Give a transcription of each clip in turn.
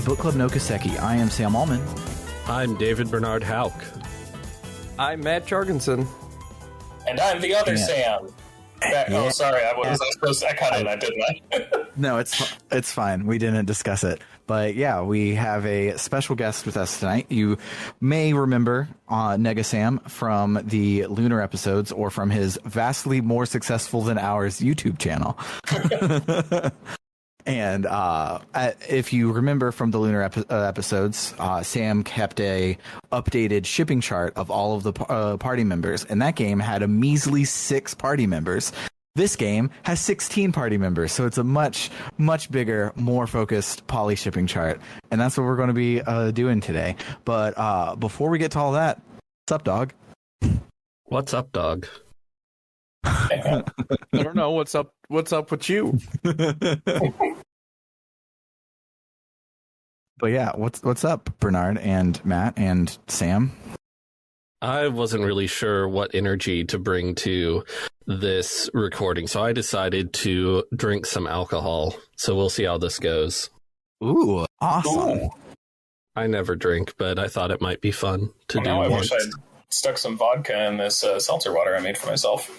Book Club no Kiseki. I am Sam Allman. I'm David Bernard Hauk. I'm Matt Jorgensen. And I'm the other Sam. Oh, sorry, I wasn't supposed to. I cut it, didn't I? No, it's fine. We didn't discuss it. But yeah, we have a special guest with us tonight. You may remember Nega Sam from the Lunar episodes or from his vastly more successful than ours YouTube channel. And if you remember from the Lunar episodes, Sam kept a updated shipping chart of all of the party members, and that game had a measly 6 party members. This game has 16 party members, so it's a much, much bigger, more focused poly shipping chart, and that's what we're going to be doing today. But before we get to all that, what's up, dog? What's up, dog? I don't know what's up with you. But yeah, what's up, Bernard and Matt and Sam? I wasn't really sure what energy to bring to this recording, so I decided to drink some alcohol. So we'll see how this goes. Ooh, awesome. Ooh. I never drink, but I thought it might be fun to do. Now I once. wish I'd stuck some vodka in this seltzer water I made for myself.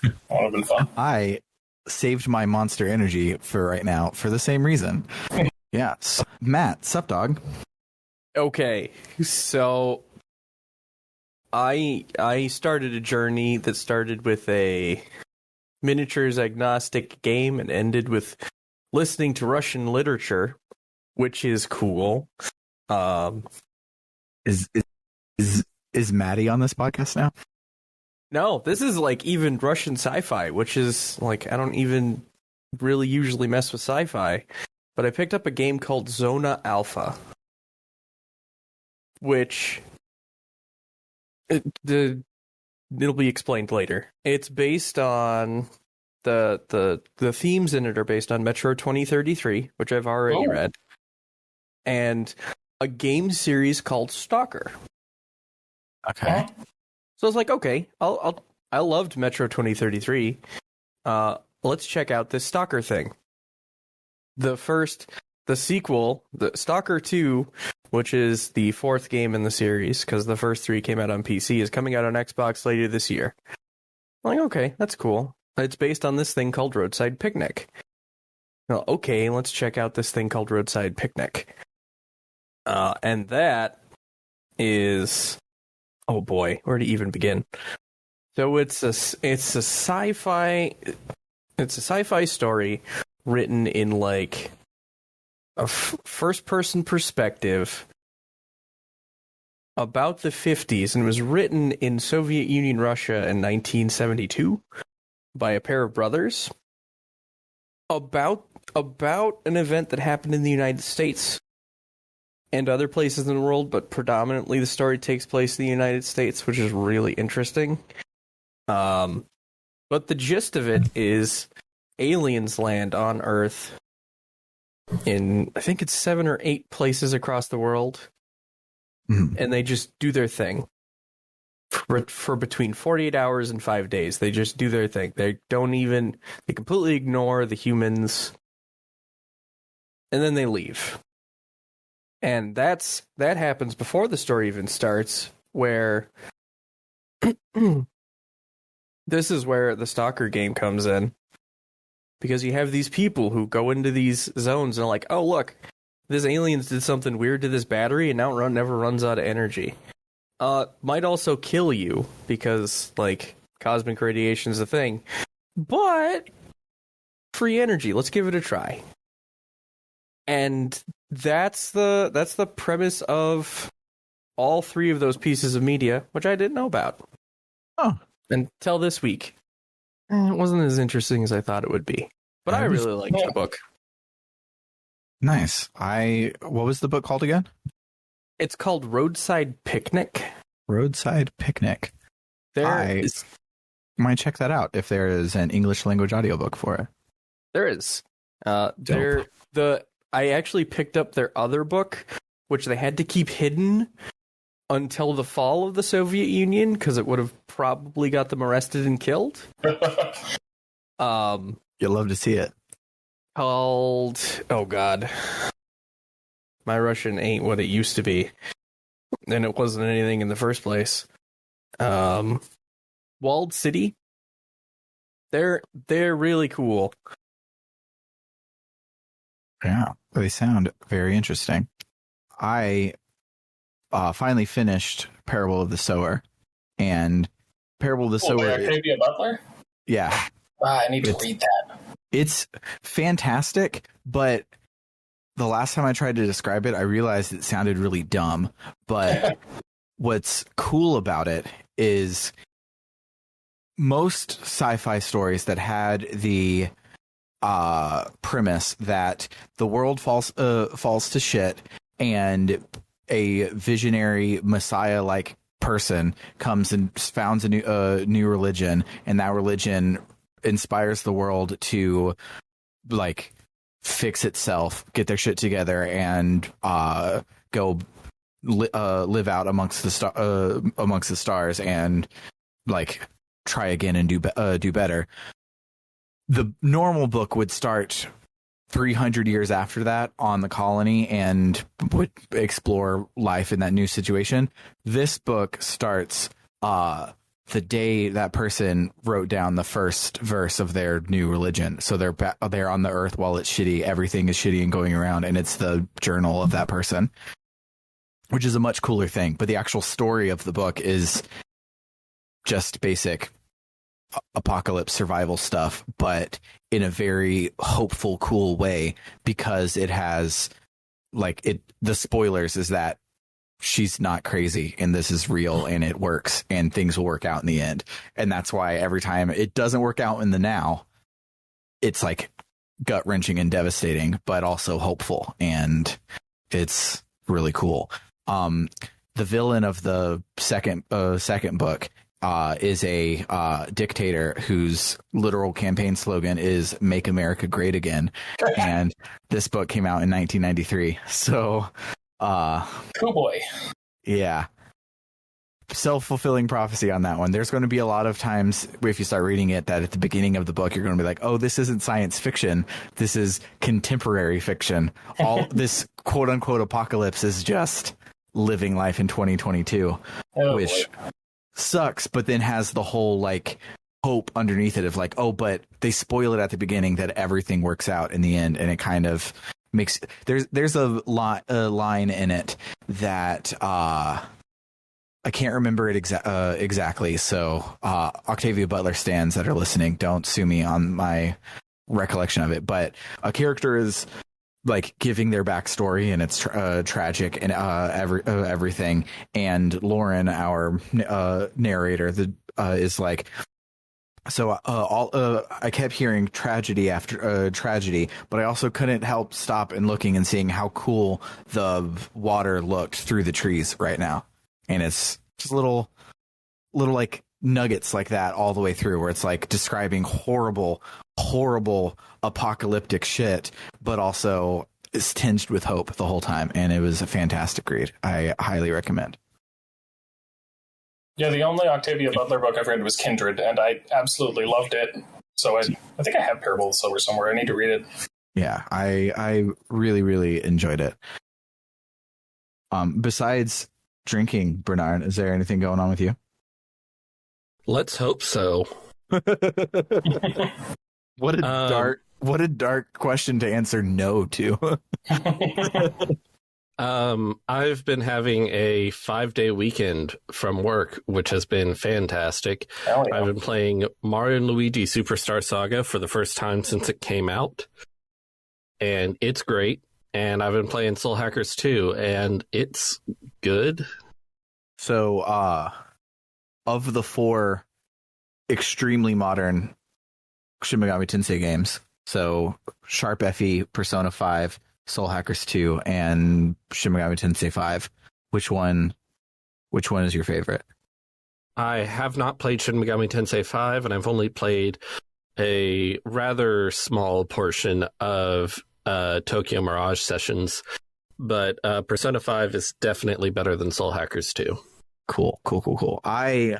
That would have been fun. I saved my Monster Energy for right now for the same reason. Yeah. So, Matt, sup, dog? Okay, so I started a journey that started with a miniatures agnostic game and ended with listening to Russian literature, which is cool. Is Maddie on this podcast now? No, this is like even Russian sci-fi, which is like I don't even really usually mess with sci-fi, but I picked up a game called Zona Alpha, which it'll be explained later. It's based on the themes in it are based on Metro 2033, which I've already read, and a game series called Stalker. Okay. So I was like, okay, I loved Metro 2033. Let's check out this Stalker thing. The sequel, the Stalker 2, which is the 4th game in the series, because the first 3 came out on PC, is coming out on Xbox later this year. I'm like, okay, that's cool. It's based on this thing called Roadside Picnic. Well, okay, let's check out this thing called Roadside Picnic. And that is... Oh boy, where to even begin? So it's a sci-fi story written in like a first-person perspective about the 50s, and it was written in Soviet Union Russia in 1972 by a pair of brothers about an event that happened in the United States and other places in the world, but predominantly the story takes place in the United States, which is really interesting. But the gist of it is aliens land on Earth in, I think it's 7 or 8 places across the world, and they just do their thing. For between 48 hours and 5 days, they just do their thing. They completely ignore the humans, and then they leave. And that happens before the story even starts, where this is where the Stalker game comes in. Because you have these people who go into these zones and are like, oh, look, this aliens did something weird to this battery and now it never runs out of energy. Might also kill you because, like, cosmic radiation's a thing. But free energy, let's give it a try. And that's the premise of all 3 of those pieces of media, which I didn't know about. Oh. Until this week. It wasn't as interesting as I thought it would be. But I really liked the book. Nice. What was the book called again? It's called Roadside Picnic. Roadside Picnic. I might check that out if there is an English language audiobook for it. There is. I actually picked up their other book, which they had to keep hidden until the fall of the Soviet Union, because it would have probably got them arrested and killed. You'll love to see it. Called, oh god, My Russian ain't what it used to be, and it wasn't anything in the first place. Walled City. They're really cool. Yeah, they sound very interesting. I finally finished Parable of the Sower, and Parable of the Sower. By Octavia Butler? Yeah. I need to read that. It's fantastic, but the last time I tried to describe it, I realized it sounded really dumb. But what's cool about it is most sci-fi stories that had the premise that the world falls to shit and a visionary messiah-like person comes and founds a new religion, and that religion inspires the world to like fix itself, get their shit together, and go live out amongst the stars, and like try again and do better. The normal book would start 300 years after that on the colony and would explore life in that new situation. This book starts the day that person wrote down the first verse of their new religion. So they're on the earth while it's shitty. Everything is shitty and going around, and it's the journal of that person, which is a much cooler thing. But the actual story of the book is just basic apocalypse survival stuff, but in a very hopeful, cool way, because it has the spoilers is that she's not crazy and this is real and it works and things will work out in the end. And that's why every time it doesn't work out in the now, it's like gut wrenching and devastating, but also hopeful. And it's really cool. The villain of the second book is a dictator whose literal campaign slogan is "Make America Great Again," and this book came out in 1993. So, cool boy. Yeah, self-fulfilling prophecy on that one. There's going to be a lot of times if you start reading it that at the beginning of the book you're going to be like, "Oh, this isn't science fiction. This is contemporary fiction. All this quote unquote apocalypse is just living life in 2022," which sucks, but then has the whole like hope underneath it of like, oh, but they spoil it at the beginning that everything works out in the end, and it kind of makes there's a line in it that I can't remember it exactly. So Octavia Butler stans that are listening, don't sue me on my recollection of it, but a character is like giving their backstory, and it's tragic and everything. And Lauren, our narrator, is like, so I kept hearing tragedy after tragedy, but I also couldn't help stop and looking and seeing how cool the water looked through the trees right now. And it's just little like nuggets like that all the way through, where it's like describing horrible apocalyptic shit, but also is tinged with hope the whole time. And it was a fantastic read. I highly recommend. Yeah, the only Octavia Butler book I've read was Kindred, and I absolutely loved it. So I think I have Parable of the Sower somewhere. I need to read it. Yeah, I really enjoyed it. Besides drinking, Bernard, is there anything going on with you? Let's hope so. What a dark question to answer no to. I've been having a 5-day weekend from work, which has been fantastic. Oh, yeah. I've been playing Mario & Luigi Superstar Saga for the first time since it came out, and it's great. And I've been playing Soul Hackers 2, and it's good. So, of the 4 extremely modern Shin Megami Tensei games, so Sharp FE, Persona 5, Soul Hackers 2, and Shin Megami Tensei 5, which one is your favorite? I have not played Shin Megami Tensei 5, and I've only played a rather small portion of Tokyo Mirage Sessions, but Persona 5 is definitely better than Soul Hackers 2. Cool. I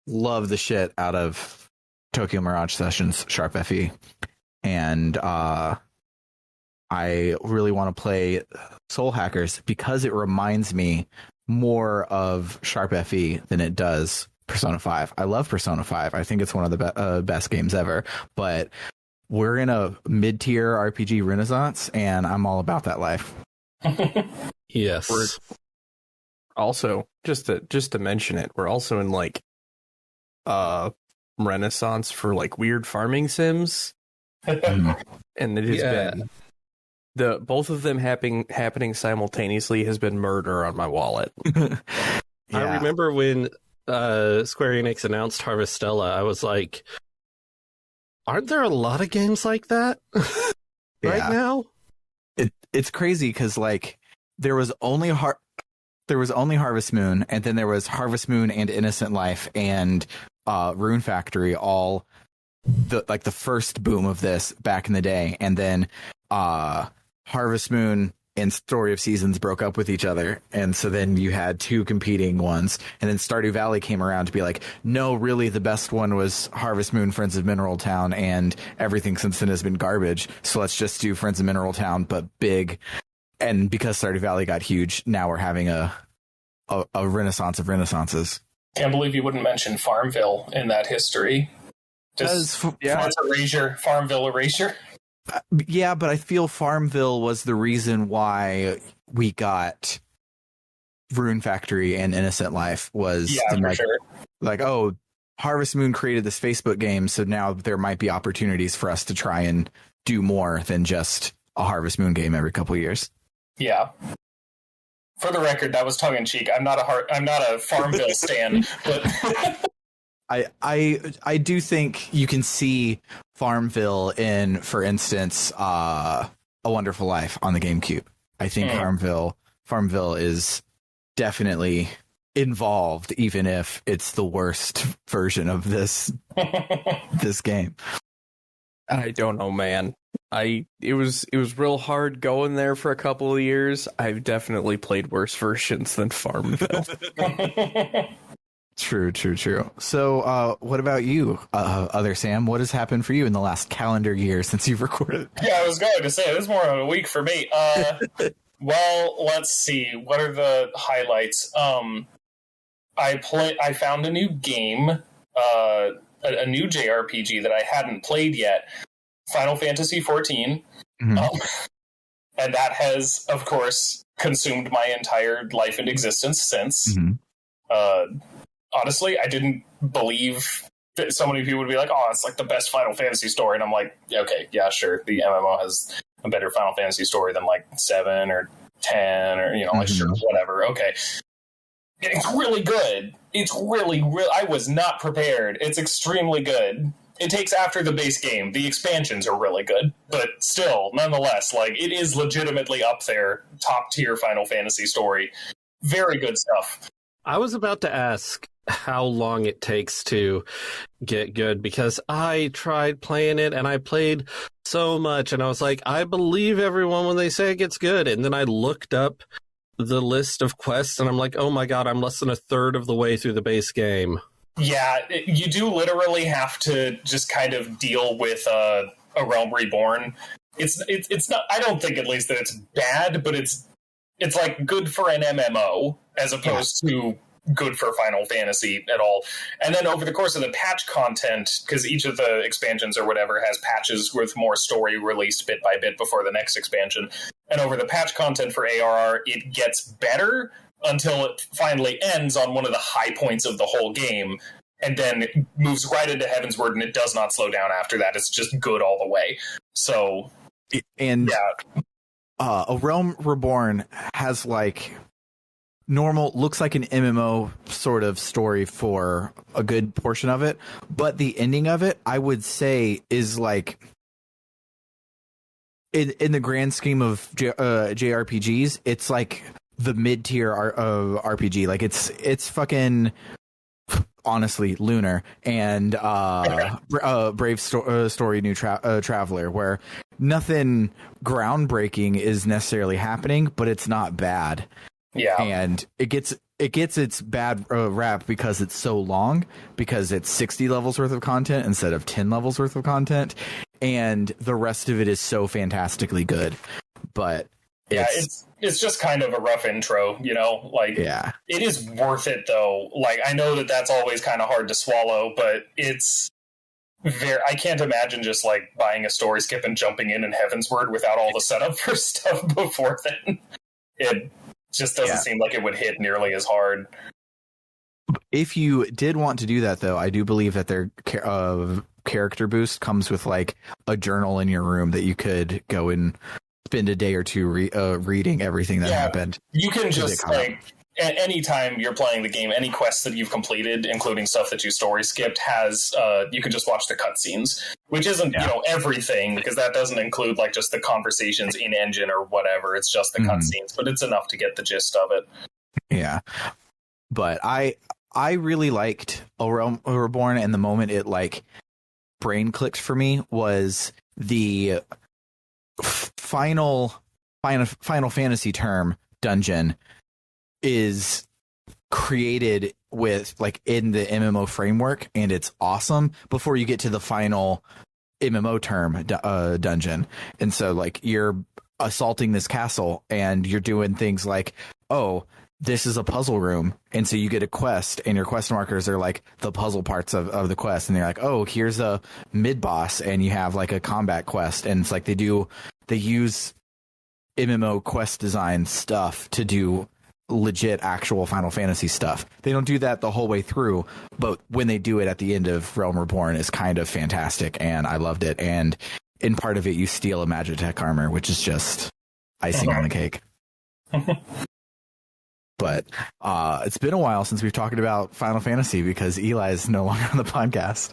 love the shit out of Tokyo Mirage Sessions Sharp FE, and I really want to play Soul Hackers because it reminds me more of Sharp FE than it does Persona 5. I love Persona 5. I think it's one of the best games ever, but we're in a mid-tier RPG renaissance, and I'm all about that life. Yes. We're also, just to mention it, we're also in like renaissance for like weird farming sims. And it has been both of them happening simultaneously has been murder on my wallet. I remember when Square Enix announced Harvestella, I was like, aren't there a lot of games like that right now? It's crazy because like there was only Harvest Moon, and then there was Harvest Moon and Innocent Life and Rune Factory, all the first boom of this back in the day, and then Harvest Moon and Story of Seasons broke up with each other, and so then you had two competing ones, and then Stardew Valley came around to be like, no, really the best one was Harvest Moon, Friends of Mineral Town, and everything since then has been garbage, so let's just do Friends of Mineral Town but big. And because Stardew Valley got huge, now we're having a renaissance of renaissances. Can't believe you wouldn't mention Farmville in that history. Just erasure, Farmville erasure. Yeah, but I feel Farmville was the reason why we got Rune Factory and Innocent Life was like, oh, Harvest Moon created this Facebook game, so now there might be opportunities for us to try and do more than just a Harvest Moon game every couple of years. Yeah. For the record, that was tongue in cheek. I'm not a Farmville stan, but I do think you can see Farmville in, for instance, A Wonderful Life on the GameCube. I think Farmville is definitely involved, even if it's the worst version of this game. I don't know, man. It was real hard going there for a couple of years. I've definitely played worse versions than Farmville. True. So, what about you, other Sam? What has happened for you in the last calendar year since you've recorded? Yeah, I was going to say, this is more of a week for me. Well, let's see. What are the highlights? I found a new game, a new JRPG that I hadn't played yet. Final Fantasy XIV. Mm-hmm. And that has, of course, consumed my entire life and existence since. Mm-hmm. Honestly, I didn't believe that so many people would be like, oh, it's like the best Final Fantasy story. And I'm like, okay, yeah, sure. The MMO has a better Final Fantasy story than like 7 or 10 or, like, sure, whatever. Okay. It's really good. It's really, I was not prepared. It's extremely good. It takes after the base game. The expansions are really good, but still, nonetheless, like, it is legitimately up there. Top tier Final Fantasy story. Very good stuff. I was about to ask how long it takes to get good, because I tried playing it and I played so much and I was like, I believe everyone when they say it gets good. And then I looked up the list of quests and I'm like, oh my God, I'm less than a third of the way through the base game. Yeah, you do literally have to just kind of deal with a Realm Reborn. It's not, I don't think at least that it's bad, but it's like good for an MMO as opposed to good for Final Fantasy at all. And then over the course of the patch content, because each of the expansions or whatever has patches with more story released bit by bit before the next expansion. And over the patch content for ARR, it gets better until it finally ends on one of the high points of the whole game. And then it moves right into Heavensward, and it does not slow down after that. It's just good all the way. So, and yeah. A Realm Reborn has like looks like an MMO sort of story for a good portion of it, but the ending of it, I would say, is like in the grand scheme of JRPGs, it's like the mid-tier RPG. Like it's fucking honestly Lunar and Brave Story New Traveler, where nothing groundbreaking is necessarily happening, but it's not bad. Yeah, and it gets its bad rap because it's so long, because it's 60 levels worth of content instead of 10 levels worth of content, and the rest of it is so fantastically good. But it's just kind of a rough intro, you know, like, yeah, it is worth it though. Like, I know that that's always kind of hard to swallow, but it's I can't imagine just like buying a story skip and jumping in Heavensward without all the setup for stuff before then. It just doesn't seem like it would hit nearly as hard. If you did want to do that, though, I do believe that their character boost comes with like a journal in your room that you could go and spend a day or two reading everything that happened. You can just like anytime you're playing the game, any quests that you've completed, including stuff that you story skipped, has you can just watch the cutscenes, which isn't you know everything, because that doesn't include like just the conversations in engine or whatever. It's just the cutscenes, but it's enough to get the gist of it. Yeah, but I really liked A Realm Reborn, and the moment it like brain clicked for me was the Final Fantasy term dungeon is created with like in the MMO framework, and it's awesome before you get to the final MMO term dungeon. And so like you're assaulting this castle and you're doing things like, oh, this is a puzzle room, and so you get a quest, and your quest markers are like the puzzle parts of the quest, and they're like, oh, here's a mid boss, and you have like a combat quest, and it's like they use MMO quest design stuff to do legit actual Final Fantasy stuff. They don't do that the whole way through, but when they do it at the end of Realm Reborn, is kind of fantastic, and I loved it. And in part of it, you steal a Magitech armor, which is just icing on the cake. But it's been a while since we've talked about Final Fantasy because Eli is no longer on the podcast.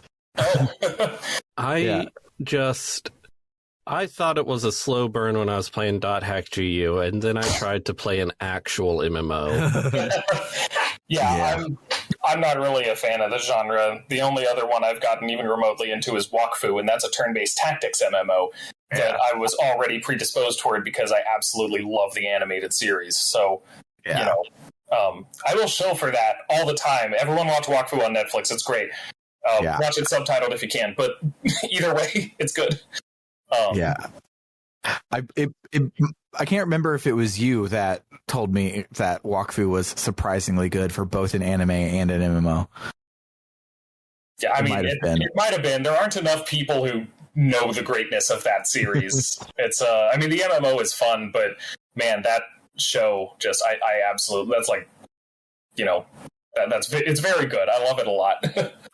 I thought it was a slow burn when I was playing .hack GU, and then I tried to play an actual MMO. I'm not really a fan of the genre. The only other one I've gotten even remotely into is Wakfu, and that's a turn-based tactics MMO that I was already predisposed toward because I absolutely love the animated series. So, you know, I will show for that all the time. Everyone watch Wakfu on Netflix. It's great. Watch it subtitled if you can, but either way, it's good. I can't remember if it was you that told me that Wakfu was surprisingly good for both an anime and an MMO. Yeah, I mean, it might have been. There aren't enough people who know the greatness of that series. It's I mean, the MMO is fun, but man, that show just I absolutely, that's like, you know, it's very good. I love it a lot.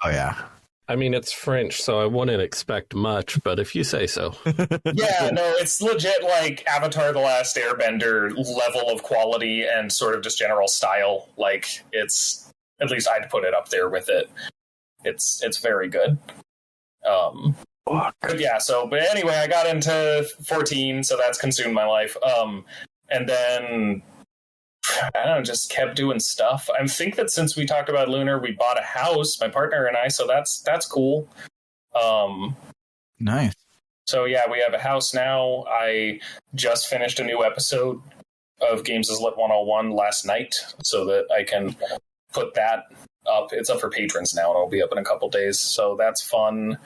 Oh yeah. I mean, it's French, so I wouldn't expect much, but if you say so. Yeah, no, it's legit like Avatar: The Last Airbender level of quality and sort of just general style. Like, it's, at least I'd put it up there with it. It's very good. But anyway, I got into 14, so that's consumed my life. And then I don't know, just kept doing stuff. I think that since we talked about Lunar, we bought a house, my partner and I, so that's cool. Nice. So yeah, we have a house now. I just finished a new episode of Games is Lit 101 last night, so that I can put that up. It's up for patrons now, and it'll be up in a couple days, so that's fun.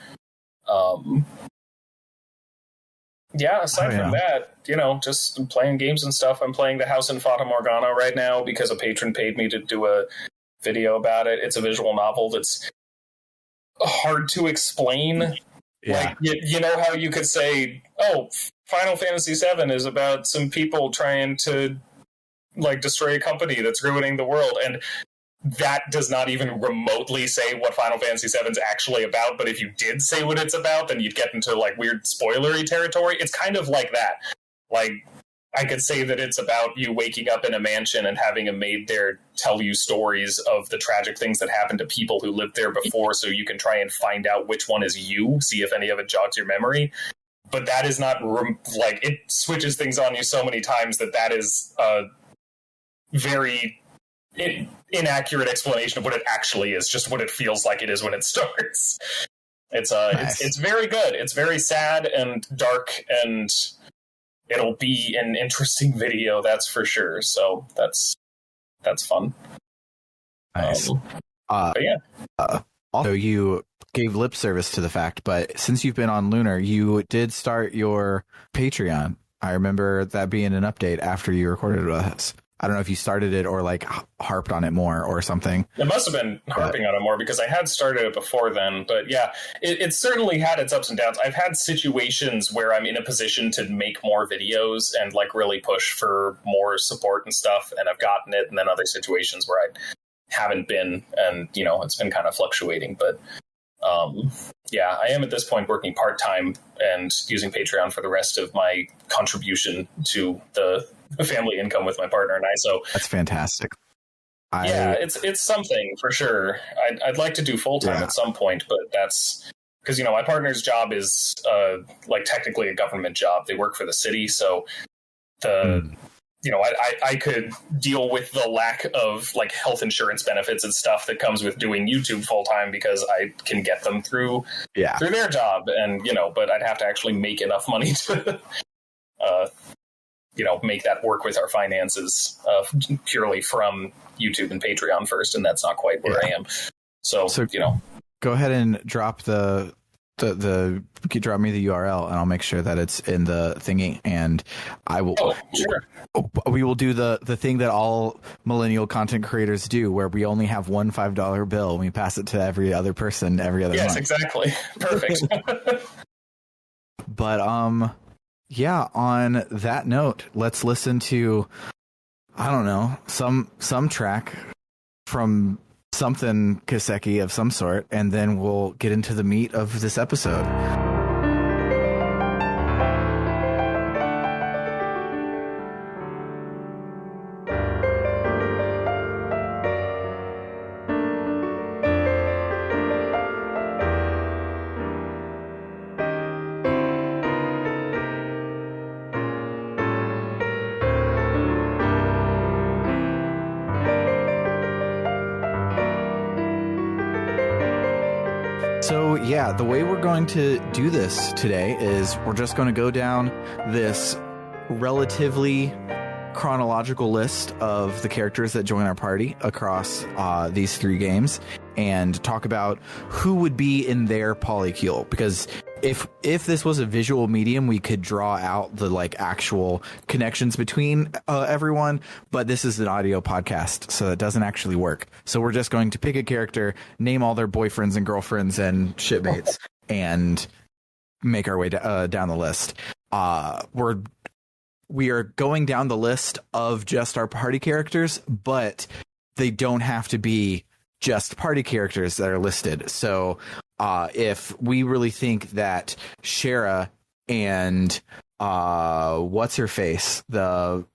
Aside from that, you know, just playing games and stuff. I'm playing The House in Fata Morgana right now because a patron paid me to do a video about it. It's a visual novel that's hard to explain. Yeah. Like, you know how you could say, oh, Final Fantasy VII is about some people trying to, like, destroy a company that's ruining the world, and that does not even remotely say what Final Fantasy VII is actually about, but if you did say what it's about, then you'd get into, like, weird spoilery territory. It's kind of like that. Like, I could say that it's about you waking up in a mansion and having a maid there tell you stories of the tragic things that happened to people who lived there before, so you can try and find out which one is you, see if any of it jogs your memory. But that is not, like, it switches things on you so many times that is a very inaccurate explanation of what it actually is, just what it feels like it is when it starts. It's nice. It's very good. It's very sad and dark, and it'll be an interesting video, that's for sure. So that's fun. Nice. But yeah. Also, you gave lip service to the fact, but since you've been on Lunar, you did start your Patreon. I remember that being an update after you recorded with us. I don't know if you started it or like harped on it more or something. It must have been harping on it more because I had started it before then. But yeah, it certainly had its ups and downs. I've had situations where I'm in a position to make more videos and like really push for more support and stuff, and I've gotten it. And then other situations where I haven't been, and you know, it's been kind of fluctuating. But yeah, I am at this point working part-time and using Patreon for the rest of my contribution to the family income with my partner and I. So that's fantastic. Yeah, it's something for sure. I'd like to do full-time at some point, but that's because, you know, my partner's job is like technically a government job. They work for the city. So you know, I could deal with the lack of like health insurance benefits and stuff that comes with doing YouTube full time because I can get them through their job. And, you know, but I'd have to actually make enough money to, you know, make that work with our finances purely from YouTube and Patreon first. And that's not quite where I am. So, you know, go ahead and drop drop me the URL and I'll make sure that it's in the thingy, and I will. Oh, sure. We will do the thing that all millennial content creators do, where we only have one $5 bill and we pass it to every other person every other month. Yes, exactly. Perfect. But yeah, on that note, let's listen to, I don't know, some track from something Kiseki of some sort, and then we'll get into the meat of this episode. So yeah, the way we're going to do this today is we're just going to go down this relatively chronological list of the characters that join our party across these three games and talk about who would be in their polycule, because if this was a visual medium, we could draw out the like actual connections between everyone, but this is an audio podcast, so it doesn't actually work. So we're just going to pick a character, name all their boyfriends and girlfriends and shipmates, and make our way down the list. We are going down the list of just our party characters, but they don't have to be just party characters that are listed. So if we really think that Shara and what's her face, the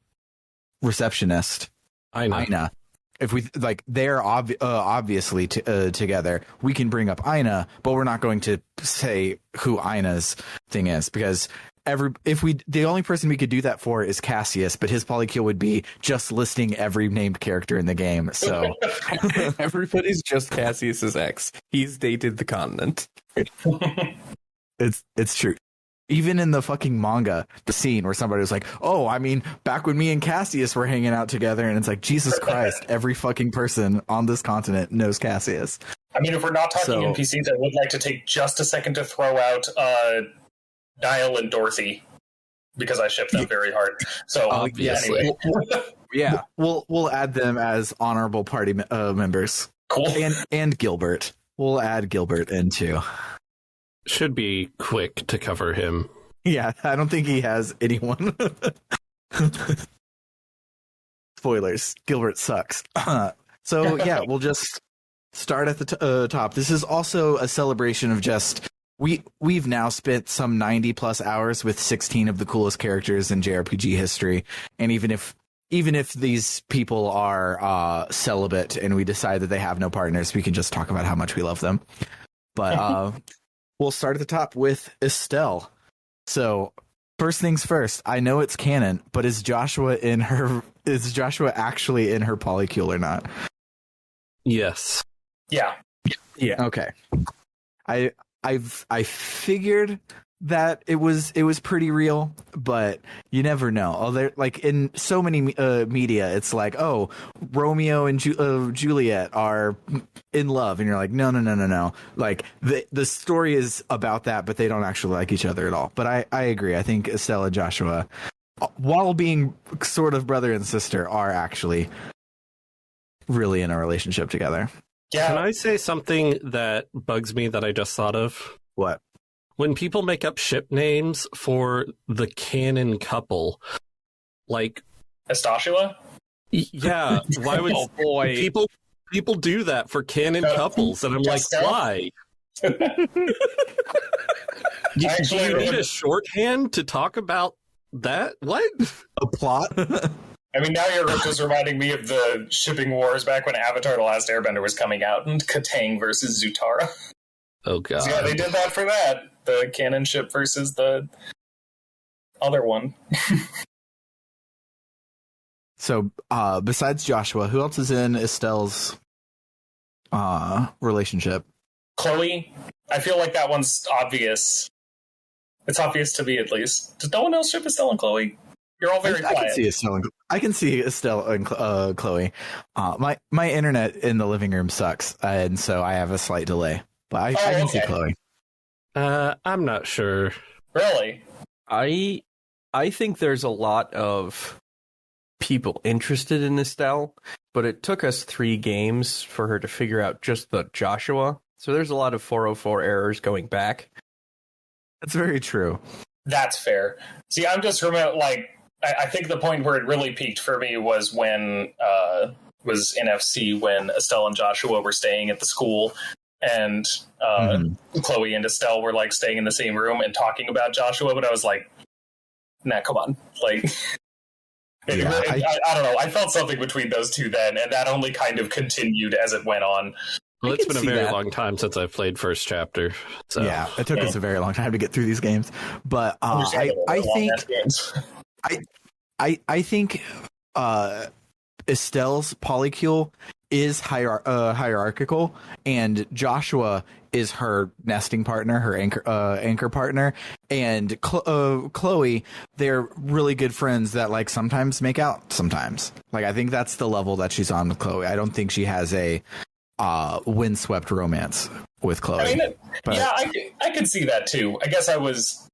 receptionist, Aina, if we like they're obviously together, we can bring up Aina, but we're not going to say who Aina's thing is, because the only person we could do that for is Cassius, but his polycule would be just listing every named character in the game. So everybody's just Cassius's ex. He's dated the continent. It's true. Even in the fucking manga, the scene where somebody was like, "Oh, I mean, back when me and Cassius were hanging out together," and it's like, Jesus Christ, every fucking person on this continent knows Cassius. I mean, if we're not talking NPCs, I would like to take just a second to throw out Niall and Dorothy, because I ship them very hard. So obviously, anyway. we'll add them as honorable party members. Cool. And Gilbert, we'll add Gilbert in too. Should be quick to cover him. Yeah, I don't think he has anyone. Spoilers: Gilbert sucks. So yeah, we'll just start at the top. This is also a celebration of just. We've now spent some 90 plus hours with 16 of the coolest characters in JRPG history, and even if these people are celibate and we decide that they have no partners, we can just talk about how much we love them. But we'll start at the top with Estelle. So first things first, I know it's canon, but is Joshua actually in her polycule or not? Yes. Yeah. Okay. I figured that it was pretty real, but you never know. Oh, there, like in so many media, it's like, oh, Romeo and Juliet are in love, and you're like, no. Like the story is about that, but they don't actually like each other at all. But I agree. I think Estelle and Joshua, while being sort of brother and sister, are actually really in a relationship together. Yeah. Can I say something that bugs me that I just thought of? What? When people make up ship names for the canon couple, like Estashua? Yeah, why would Oh, boy. people do that for canon couples? And I'm like, Just why? Do you need a shorthand to talk about that? What? A plot? I mean, now you're just reminding me of the shipping wars back when Avatar: The Last Airbender was coming out, and Katang versus Zutara. Oh god. So yeah, they did that for that. The canon ship versus the other one. So, besides Joshua, who else is in Estelle's relationship? Chloe, I feel like that one's obvious. It's obvious to me, at least. Does no one else ship Estelle and Chloe? You're all very I quiet. I can see Estelle and Chloe. My internet in the living room sucks, and so I have a slight delay. But I can see Chloe. I'm not sure. Really? I think there's a lot of people interested in Estelle, but it took us 3 games for her to figure out just the Joshua. So there's a lot of 404 errors going back. That's very true. That's fair. See, I'm just remember, like, I think the point where it really peaked for me was when was in FC when Estelle and Joshua were staying at the school, and Chloe and Estelle were like staying in the same room and talking about Joshua. But I was like, nah, come on, like. I don't know. I felt something between those two then, and that only kind of continued as it went on. Well, it's been a very long time since I've played first chapter. So. Yeah, it took us a very long time to get through these games. But I think Estelle's polycule is hierarchical, and Joshua is her nesting partner, her anchor partner, and Chloe, they're really good friends that like sometimes make out sometimes. Like I think that's the level that she's on with Chloe. I don't think she has a windswept romance with Chloe. I mean, I could see that too. I guess I was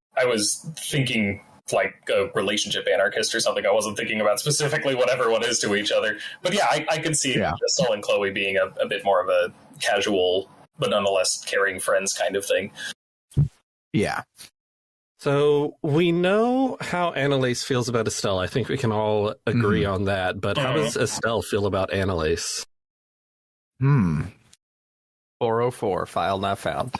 thinking like a relationship anarchist or something. I wasn't thinking about specifically what everyone is to each other. But yeah, I could see Estelle and Chloe being a bit more of a casual but nonetheless caring friends kind of thing. Yeah. So we know how Annalise feels about Estelle. I think we can all agree on that. But how does Estelle feel about Annalise? 404, file not found.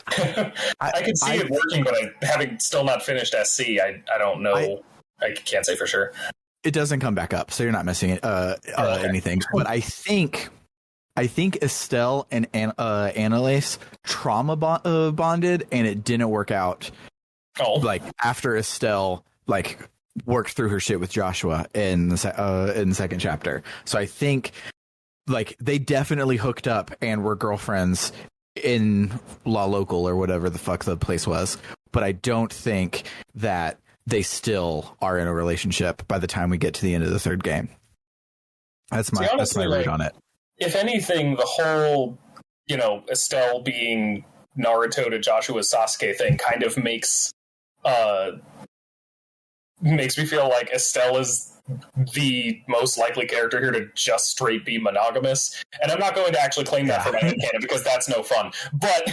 I can see it working, but having still not finished SC, I don't know. I can't say for sure. It doesn't come back up, so you're not missing anything. But I think Estelle and Annalise trauma bonded, and it didn't work out. Oh, like after Estelle like worked through her shit with Joshua in the second chapter. So I think like they definitely hooked up and were girlfriends in La Local or whatever the fuck the place was. But I don't think that they still are in a relationship by the time we get to the end of the third game. That's my read on it. If anything, the whole, Estelle being Naruto to Joshua's Sasuke thing kind of makes me feel like Estelle is the most likely character here to just straight be monogamous. And I'm not going to actually claim that for my own canon because that's no fun. But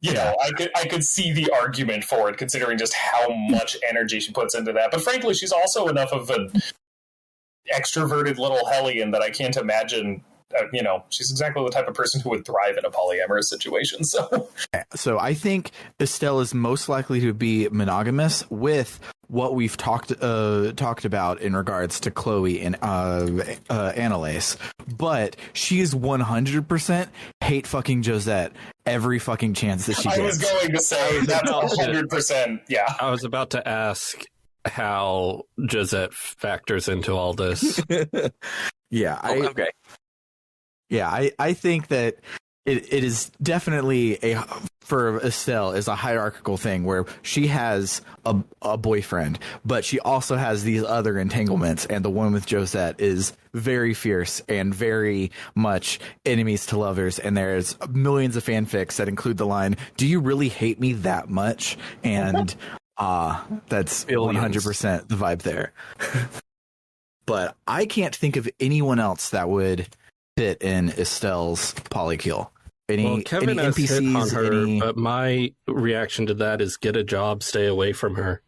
I could see the argument for it, considering just how much energy she puts into that. But frankly, she's also enough of an extroverted little hellion that I can't imagine. She's exactly the type of person who would thrive in a polyamorous situation. So I think Estelle is most likely to be monogamous with what we've talked about in regards to Chloe and Annalise, but she is 100% hate fucking Josette every fucking chance that she gets. I was going to say that's 100%. Yeah, I was about to ask how Josette factors into all this. Yeah. Okay. Yeah, I think that it is definitely for Estelle is a hierarchical thing where she has a boyfriend, but she also has these other entanglements, and the one with Josette is very fierce and very much enemies to lovers, and there's millions of fanfics that include the line, "Do you really hate me that much?" And that's 100% the vibe there. But I can't think of anyone else that would fit in Estelle's polykill. Kevin has hit on her, but my reaction to that is get a job, stay away from her.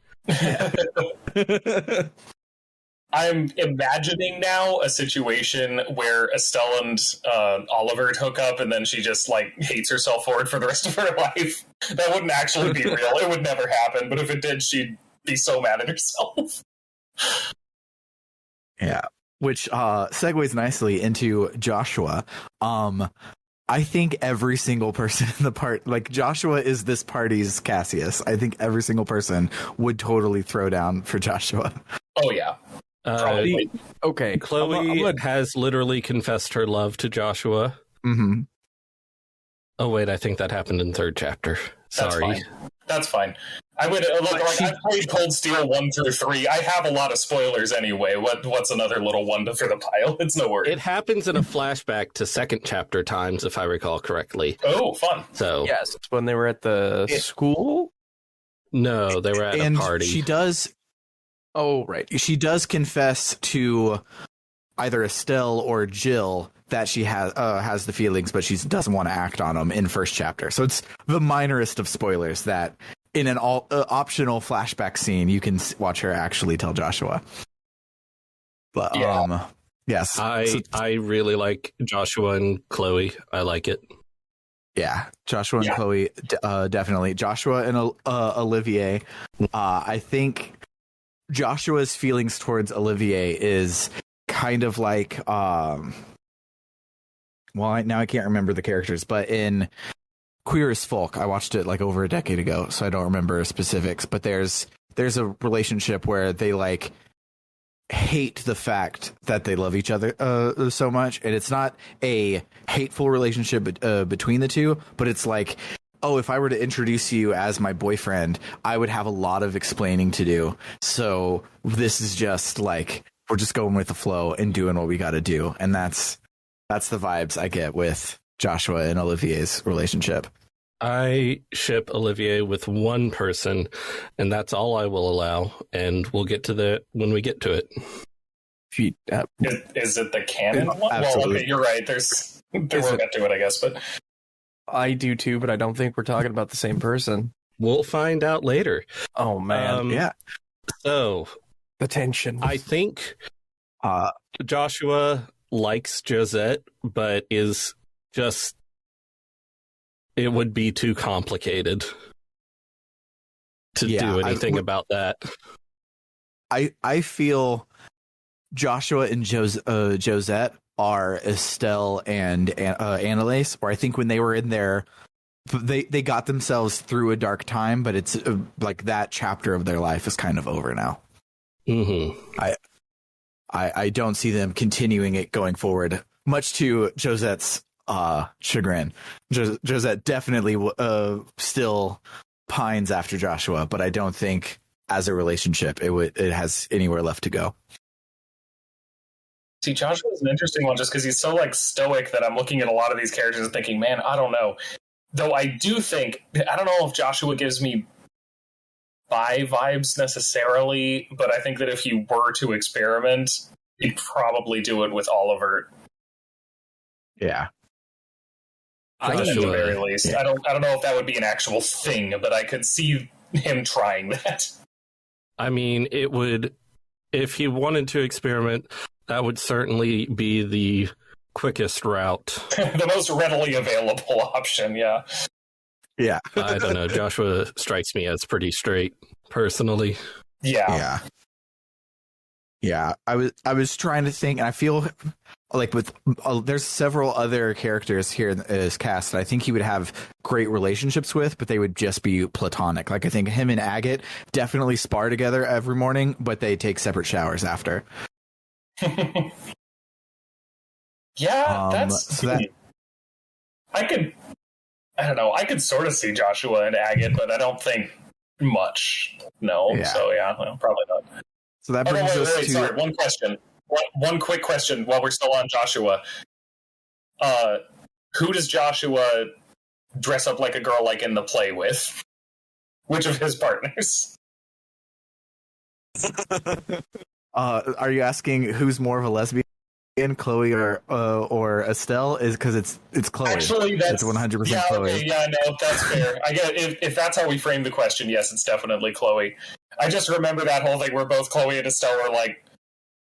I'm imagining now a situation where Estelle and Oliver hook up, and then she just like hates herself for it for the rest of her life. That wouldn't actually be real. It would never happen. But if it did, she'd be so mad at herself. Yeah, which segues nicely into Joshua. I think every single person in the part, like Joshua is this party's Cassius. I think every single person would totally throw down for Joshua. Oh, yeah. Okay. Chloe has literally confessed her love to Joshua. Mm-hmm. Oh, wait, I think that happened in third chapter. Sorry. That's fine. I would I've played Cold Steel 1 through 3. I have a lot of spoilers anyway. What's another little one for the pile? It's no worry. It happens in a flashback to second chapter times, if I recall correctly. Oh, fun. So yes, it's when they were at the school. No, they were at a party. She does. Oh, right. She does confess to either Estelle or Jill that she has the feelings, but she doesn't want to act on them in first chapter. So it's the minorest of spoilers that in an optional flashback scene, you can watch her actually tell Joshua. But yes, I really like Joshua and Chloe. I like it. Yeah, Joshua and Chloe, definitely. Joshua and Olivier. I think Joshua's feelings towards Olivier is kind of like now I can't remember the characters, but in Queer as Folk, I watched it like over a decade ago, so I don't remember specifics, but there's a relationship where they like hate the fact that they love each other so much, and it's not a hateful relationship between the two, but it's like, oh, if I were to introduce you as my boyfriend, I would have a lot of explaining to do, so this is just like we're just going with the flow and doing what we got to do, and that's the vibes I get with Joshua and Olivier's relationship. I ship Olivier with one person, and that's all I will allow, and we'll get to that when we get to it. Is it the canon one? Absolutely. Well, okay, you're right. We'll get to it, I guess, but I do too, but I don't think we're talking about the same person. We'll find out later. Oh, man. Yeah. So, the tension. I think Joshua likes Josette, but is just, it would be too complicated to do anything about that. I feel Joshua and Josette are Estelle and Annalise, or I think when they were in there, they got themselves through a dark time, but it's like that chapter of their life is kind of over now. Mm-hmm. I don't see them continuing it going forward, much to Josette's chagrin. Josette definitely still pines after Joshua, but I don't think as a relationship it has anywhere left to go. See, Joshua is an interesting one just because he's so like stoic that I'm looking at a lot of these characters and thinking, man, I don't know. Though I do think, I don't know if Joshua gives me bi vibes necessarily, but I think that if he were to experiment, he'd probably do it with Oliver. Yeah. At the very least. Yeah. I don't know if that would be an actual thing, but I could see him trying that. I mean, it would, if he wanted to experiment, that would certainly be the quickest route. The most readily available option, yeah. Yeah. I don't know. Joshua strikes me as pretty straight, personally. Yeah. Yeah. I was trying to think, and I feel like with there's several other characters here in this cast that I think he would have great relationships with, but they would just be platonic. Like I think him and Agate definitely spar together every morning, but they take separate showers after. Yeah, that's so I don't know. I could sort of see Joshua and Agate, but I don't think much. No. Yeah. So yeah, well, probably not. So that brings us to... Sorry, one question. One quick question while we're still on Joshua. Who does Joshua dress up like a girl like in the play with? Which of his partners? Are you asking who's more of a lesbian, Chloe or Estelle? Is because it's Chloe. Actually, that's 100% Chloe. Okay, yeah, no, that's fair. I get if that's how we frame the question. Yes, it's definitely Chloe. I just remember that whole thing where both Chloe and Estelle were like,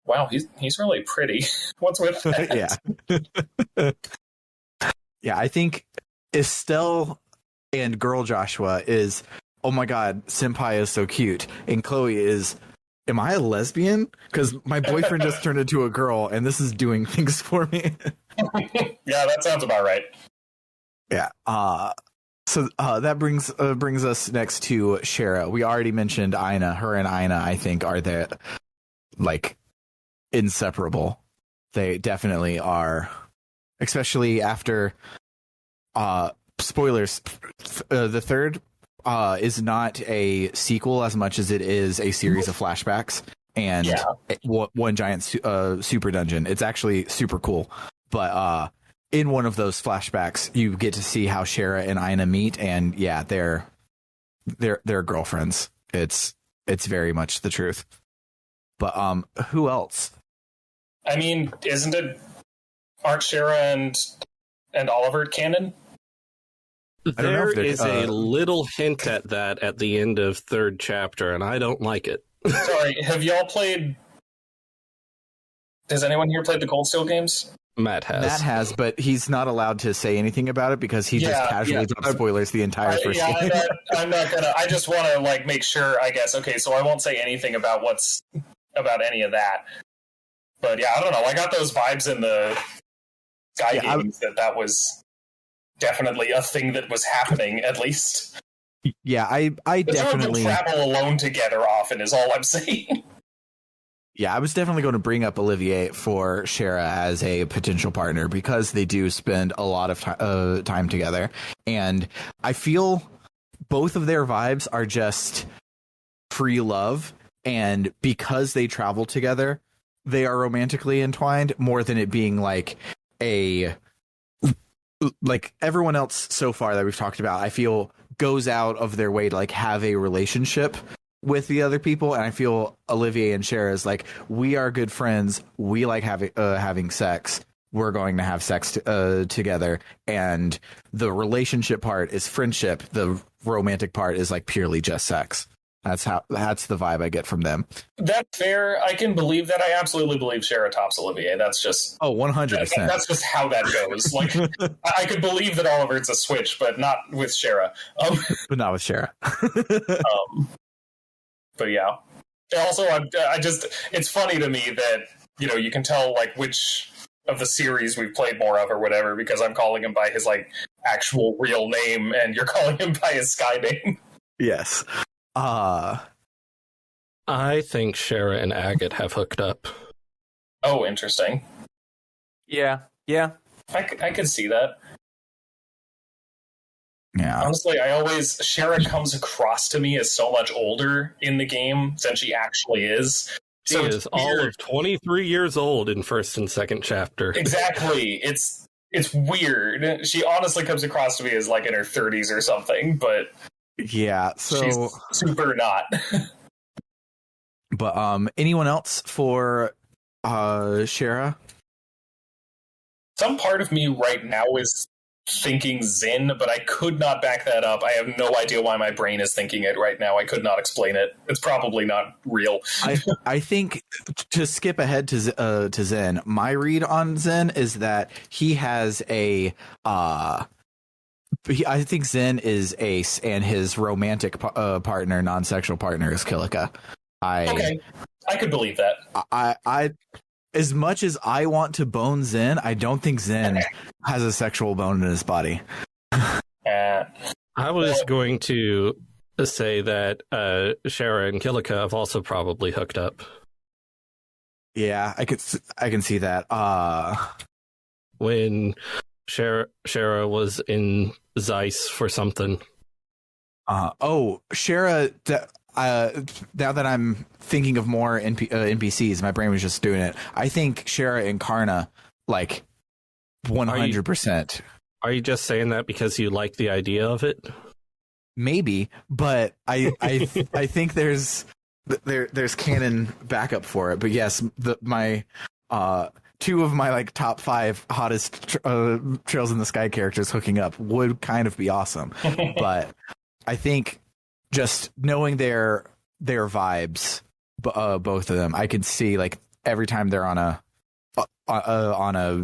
"Wow, he's really pretty. What's with that?" Yeah. Yeah, I think Estelle and girl Joshua is, oh my god, senpai is so cute, and Chloe is, am I a lesbian? Because my boyfriend just turned into a girl, and this is doing things for me. Yeah, that sounds about right. Yeah. So that brings us next to Shara. We already mentioned Aina. Her and Aina, I think, are inseparable. They definitely are, especially after spoilers. The third is not a sequel as much as it is a series of flashbacks and one giant super dungeon. It's actually super cool. But in one of those flashbacks, you get to see how Shara and Aina meet, and yeah, they're girlfriends. It's very much the truth. But who else? I mean, aren't Shara and Oliver canon? There is a little hint at that at the end of third chapter, and I don't like it. Sorry, have y'all played... Has anyone here played the Cold Steel games? Matt has, but he's not allowed to say anything about it because he just casually drops spoilers the entire first game. I'm not gonna. I just want to make sure. I guess okay, so I won't say anything about about any of that. But yeah, I don't know. I got those vibes in the Sky games that was definitely a thing that was happening. At least, yeah, I definitely travel alone together often is all I'm saying. Yeah, I was definitely going to bring up Olivier for Shara as a potential partner because they do spend a lot of time together. And I feel both of their vibes are just free love. And because they travel together, they are romantically entwined more than it being like everyone else so far that we've talked about, I feel goes out of their way to have a relationship with the other people, and I feel Olivier and Shara is we are good friends. We like having sex. We're going to have sex together, and the relationship part is friendship. The romantic part is purely just sex. That's the vibe I get from them. That's fair. I can believe that. I absolutely believe Shara tops Olivier. That's just 100%. That's just how that goes. I could believe that Oliver's a switch, but not with Shara. But not with Shara. But yeah. Also, it's funny to me that, you can tell which of the series we've played more of or whatever, because I'm calling him by his actual real name and you're calling him by his Sky name. Yes. I think Shara and Agate have hooked up. Oh, interesting. Yeah. I could see that. Yeah. Honestly, Shara comes across to me as so much older in the game than she actually is. She is all of 23 years old in first and second chapter. Exactly. It's weird. She honestly comes across to me as in her 30s or something, but yeah, so she's super not. But anyone else for Shara? Some part of me right now is thinking Zin, but I could not back that up. I have no idea why my brain is thinking it right now. I could not explain it. It's probably not real. I think to skip ahead to Zen, my read on Zen is that he has I think Zen is Ace and his romantic partner, non-sexual partner is Kilika. Okay, I could believe that. I as much as I want to bone Zen, I don't think Zen has a sexual bone in his body. I was going to say that Shara and Kilika have also probably hooked up. Yeah, I can see that. When Shara was in Zeiss for something. Shara. Now that I'm thinking of more NPCs, my brain was just doing it. I think Shara and Karna, like 100%. Are you just saying that because you like the idea of it? Maybe, but I think there's canon backup for it. But yes, my two of my like top 5 hottest Trails in the Sky characters hooking up would kind of be awesome. But I think just knowing their vibes, both of them, I could see like every time they're on a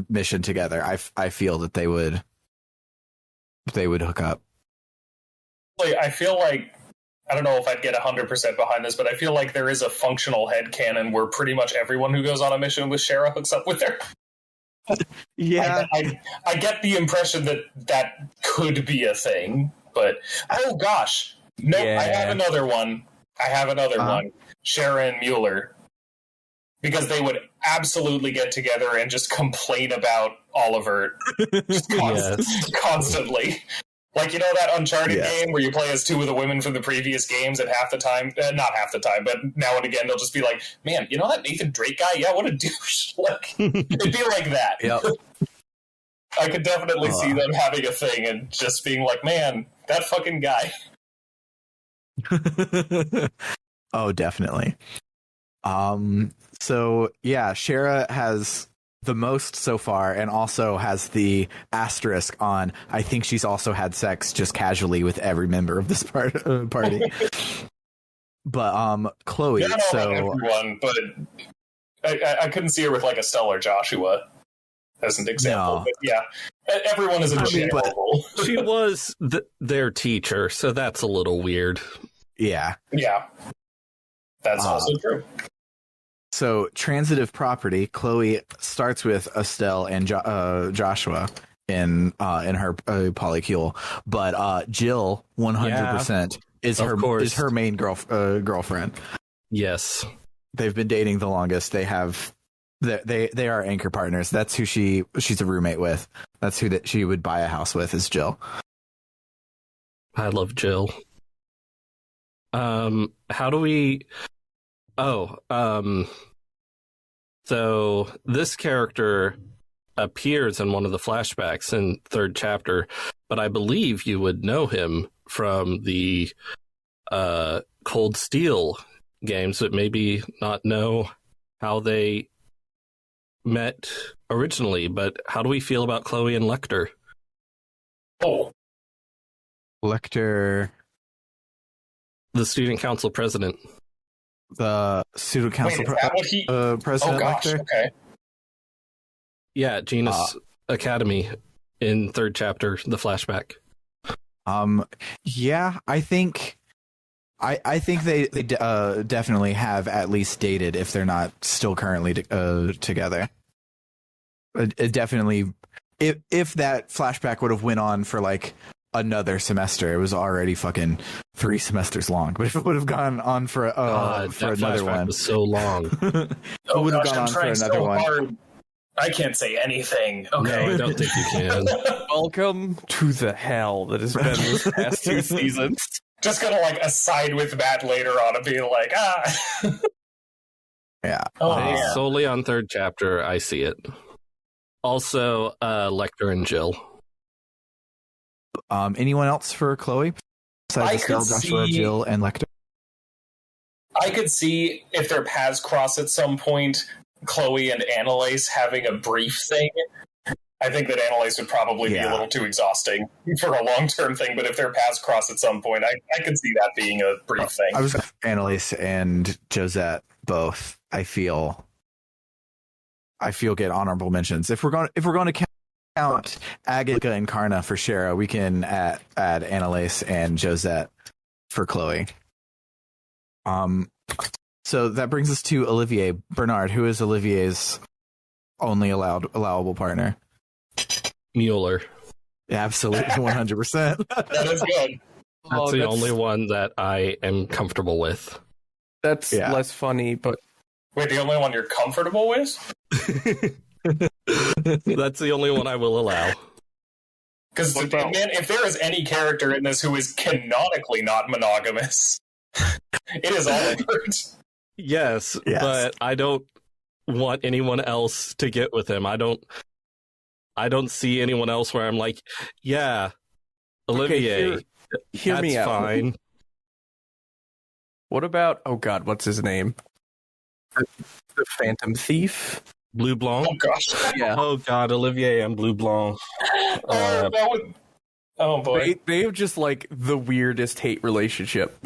mission together, I feel that they would hook up. I feel like, I don't know if I'd get 100% behind this, but I feel like there is a functional headcanon where pretty much everyone who goes on a mission with Shara hooks up with her. Yeah. I get the impression that could be a thing, but oh gosh. No, yeah. I have another one. One. Shara and Mueller. Because they would absolutely get together and just complain about Oliver just constantly. Like, you know that Uncharted game where you play as 2 of the women from the previous games at half the time? Not half the time, but now and again they'll just be like, man, you know that Nathan Drake guy? Yeah, what a douche. Like, it'd be like that. Yep. I could definitely see them having a thing and just being like, man, that fucking guy. Oh, definitely. So yeah, Shara has the most so far, and also has the asterisk on. I think she's also had sex just casually with every member of this party. But Chloe, yeah, so everyone, but I couldn't see her with like Estelle or Joshua as an example. No. But yeah, everyone is a general. She was their teacher, so that's a little weird. Yeah, that's also true. So transitive property, Chloe starts with Estelle and Joshua in her polycule, but Jill 100% is her main girlfriend. Yes, they've been dating the longest. They are anchor partners. That's who she's a roommate with. That's who she would buy a house with, is Jill. I love Jill. How do we? So this character appears in one of the flashbacks in 3rd chapter, but I believe you would know him from the Cold Steel games, but maybe not know how they met originally. But how do we feel about Chloe and Lecter? Oh, Lecter, the student council president. The student council president. Oh gosh, Lecter? Okay. Yeah, Genus Academy in 3rd chapter, the flashback. Yeah, I think they definitely have at least dated if they're not still currently together. It definitely, if that flashback would have went on for like another semester, it was already fucking 3 semesters long. But if it would have gone on for another one, was so long. It would have gone on for another one. Hard. I can't say anything. Okay, no, I don't think you can. Welcome to the hell that has been this past 2 seasons. Just gonna like aside with Matt later on and being like, yeah. Oh, solely on 3rd chapter, I see it. Also, Lecter and Jill. Anyone else for Chloe besides Estelle, Joshua, Jill, and Lecter? I could see if their paths cross at some point, Chloe and Annalise having a brief thing. I think that Annalise would probably be a little too exhausting for a long-term thing, but if their paths cross at some point, I could see that being a brief thing. I was Annalise and Josette both. I feel get honorable mentions. If we're going to count Agatha and Karna for Shara, we can add Annalise and Josette for Chloe. So that brings us to Olivier. Bernard, who is Olivier's only allowable partner? Mueller. Yeah, absolutely, 100%. That is good. That's the only one that I am comfortable with. That's less funny, but... Wait, the only one you're comfortable with? That's the only one I will allow. Because, man, if there is any character in this who is canonically not monogamous, it is Oliver. Yes, but I don't want anyone else to get with him. I don't see anyone else where I'm like, yeah, Olivier, okay, hear me out. Fine. What about, oh god, what's his name? The Phantom Thief? Blue Blanc? Oh gosh. Yeah. Oh god, Olivier and Blue Blanc. Oh boy. They have just like the weirdest hate relationship.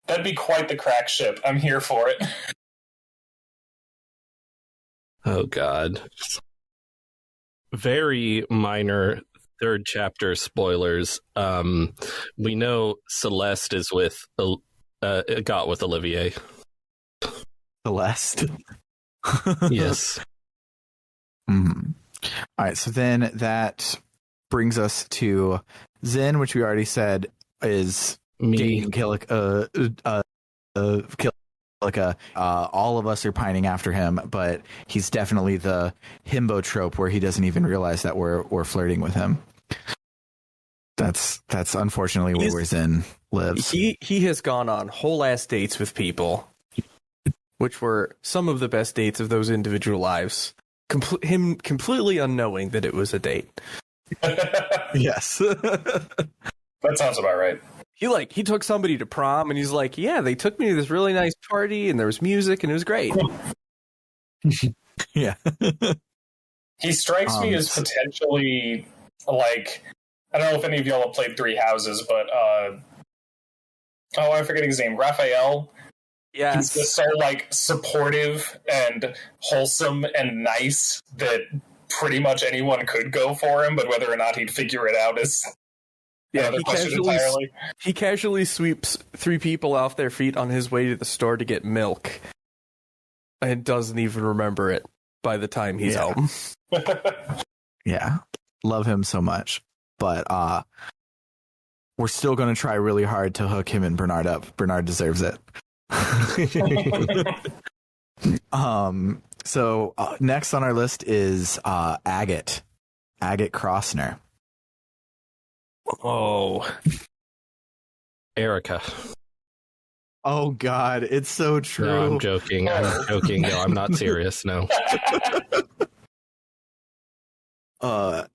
That'd be quite the crack ship. I'm here for it. Oh god. Very minor third chapter spoilers. We know Celeste is got with Olivier. Celeste. Yes. Mm-hmm. All right, so then that brings us to Zen, which we already said is Me. Kilika. All of us are pining after him, but he's definitely the himbo trope where he doesn't even realize that we're flirting with him. That's unfortunately where Zen lives. He has gone on whole ass dates with people, which were some of the best dates of those individual lives. Him completely unknowing that it was a date. Yes. That sounds about right. He took somebody to prom and he's like, yeah, they took me to this really nice party and there was music and it was great. Yeah. He strikes me as potentially like, I don't know if any of y'all have played Three Houses, but I'm forgetting his name. Raphael. Yes. He's just so like supportive and wholesome and nice that pretty much anyone could go for him, but whether or not he'd figure it out is another question entirely. He casually sweeps 3 people off their feet on his way to the store to get milk and doesn't even remember it by the time he's home. Yeah. Love him so much. But we're still going to try really hard to hook him and Bernard up. Bernard deserves it. So next on our list is Agate Crossner. Oh, Erica. Oh God, it's so true. No, I'm joking. No, I'm not serious. No.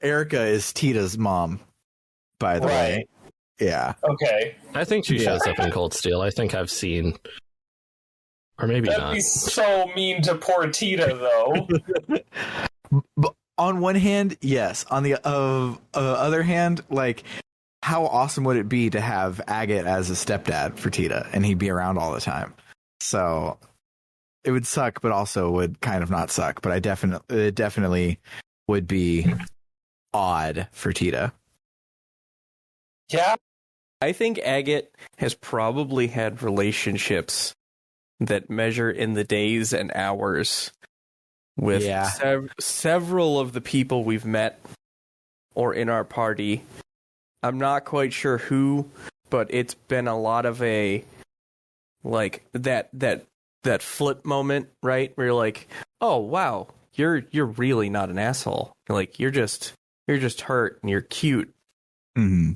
Erica is Tita's mom, by the way. Yeah. Okay. I think she shows up in Cold Steel. I think I've seen, or maybe That'd not. be so mean to poor Tita, though. But on one hand, yes. On the other hand, like, how awesome would it be to have Agate as a stepdad for Tita, and he'd be around all the time? So it would suck, but also would kind of not suck. But it definitely would be odd for Tita. Yeah. I think Agate has probably had relationships that measure in the days and hours with several of the people we've met or in our party. I'm not quite sure who, but it's been a lot of a like that flip moment, right? Where you're like, oh wow, you're really not an asshole. Like you're just hurt and you're cute. Mm-hmm.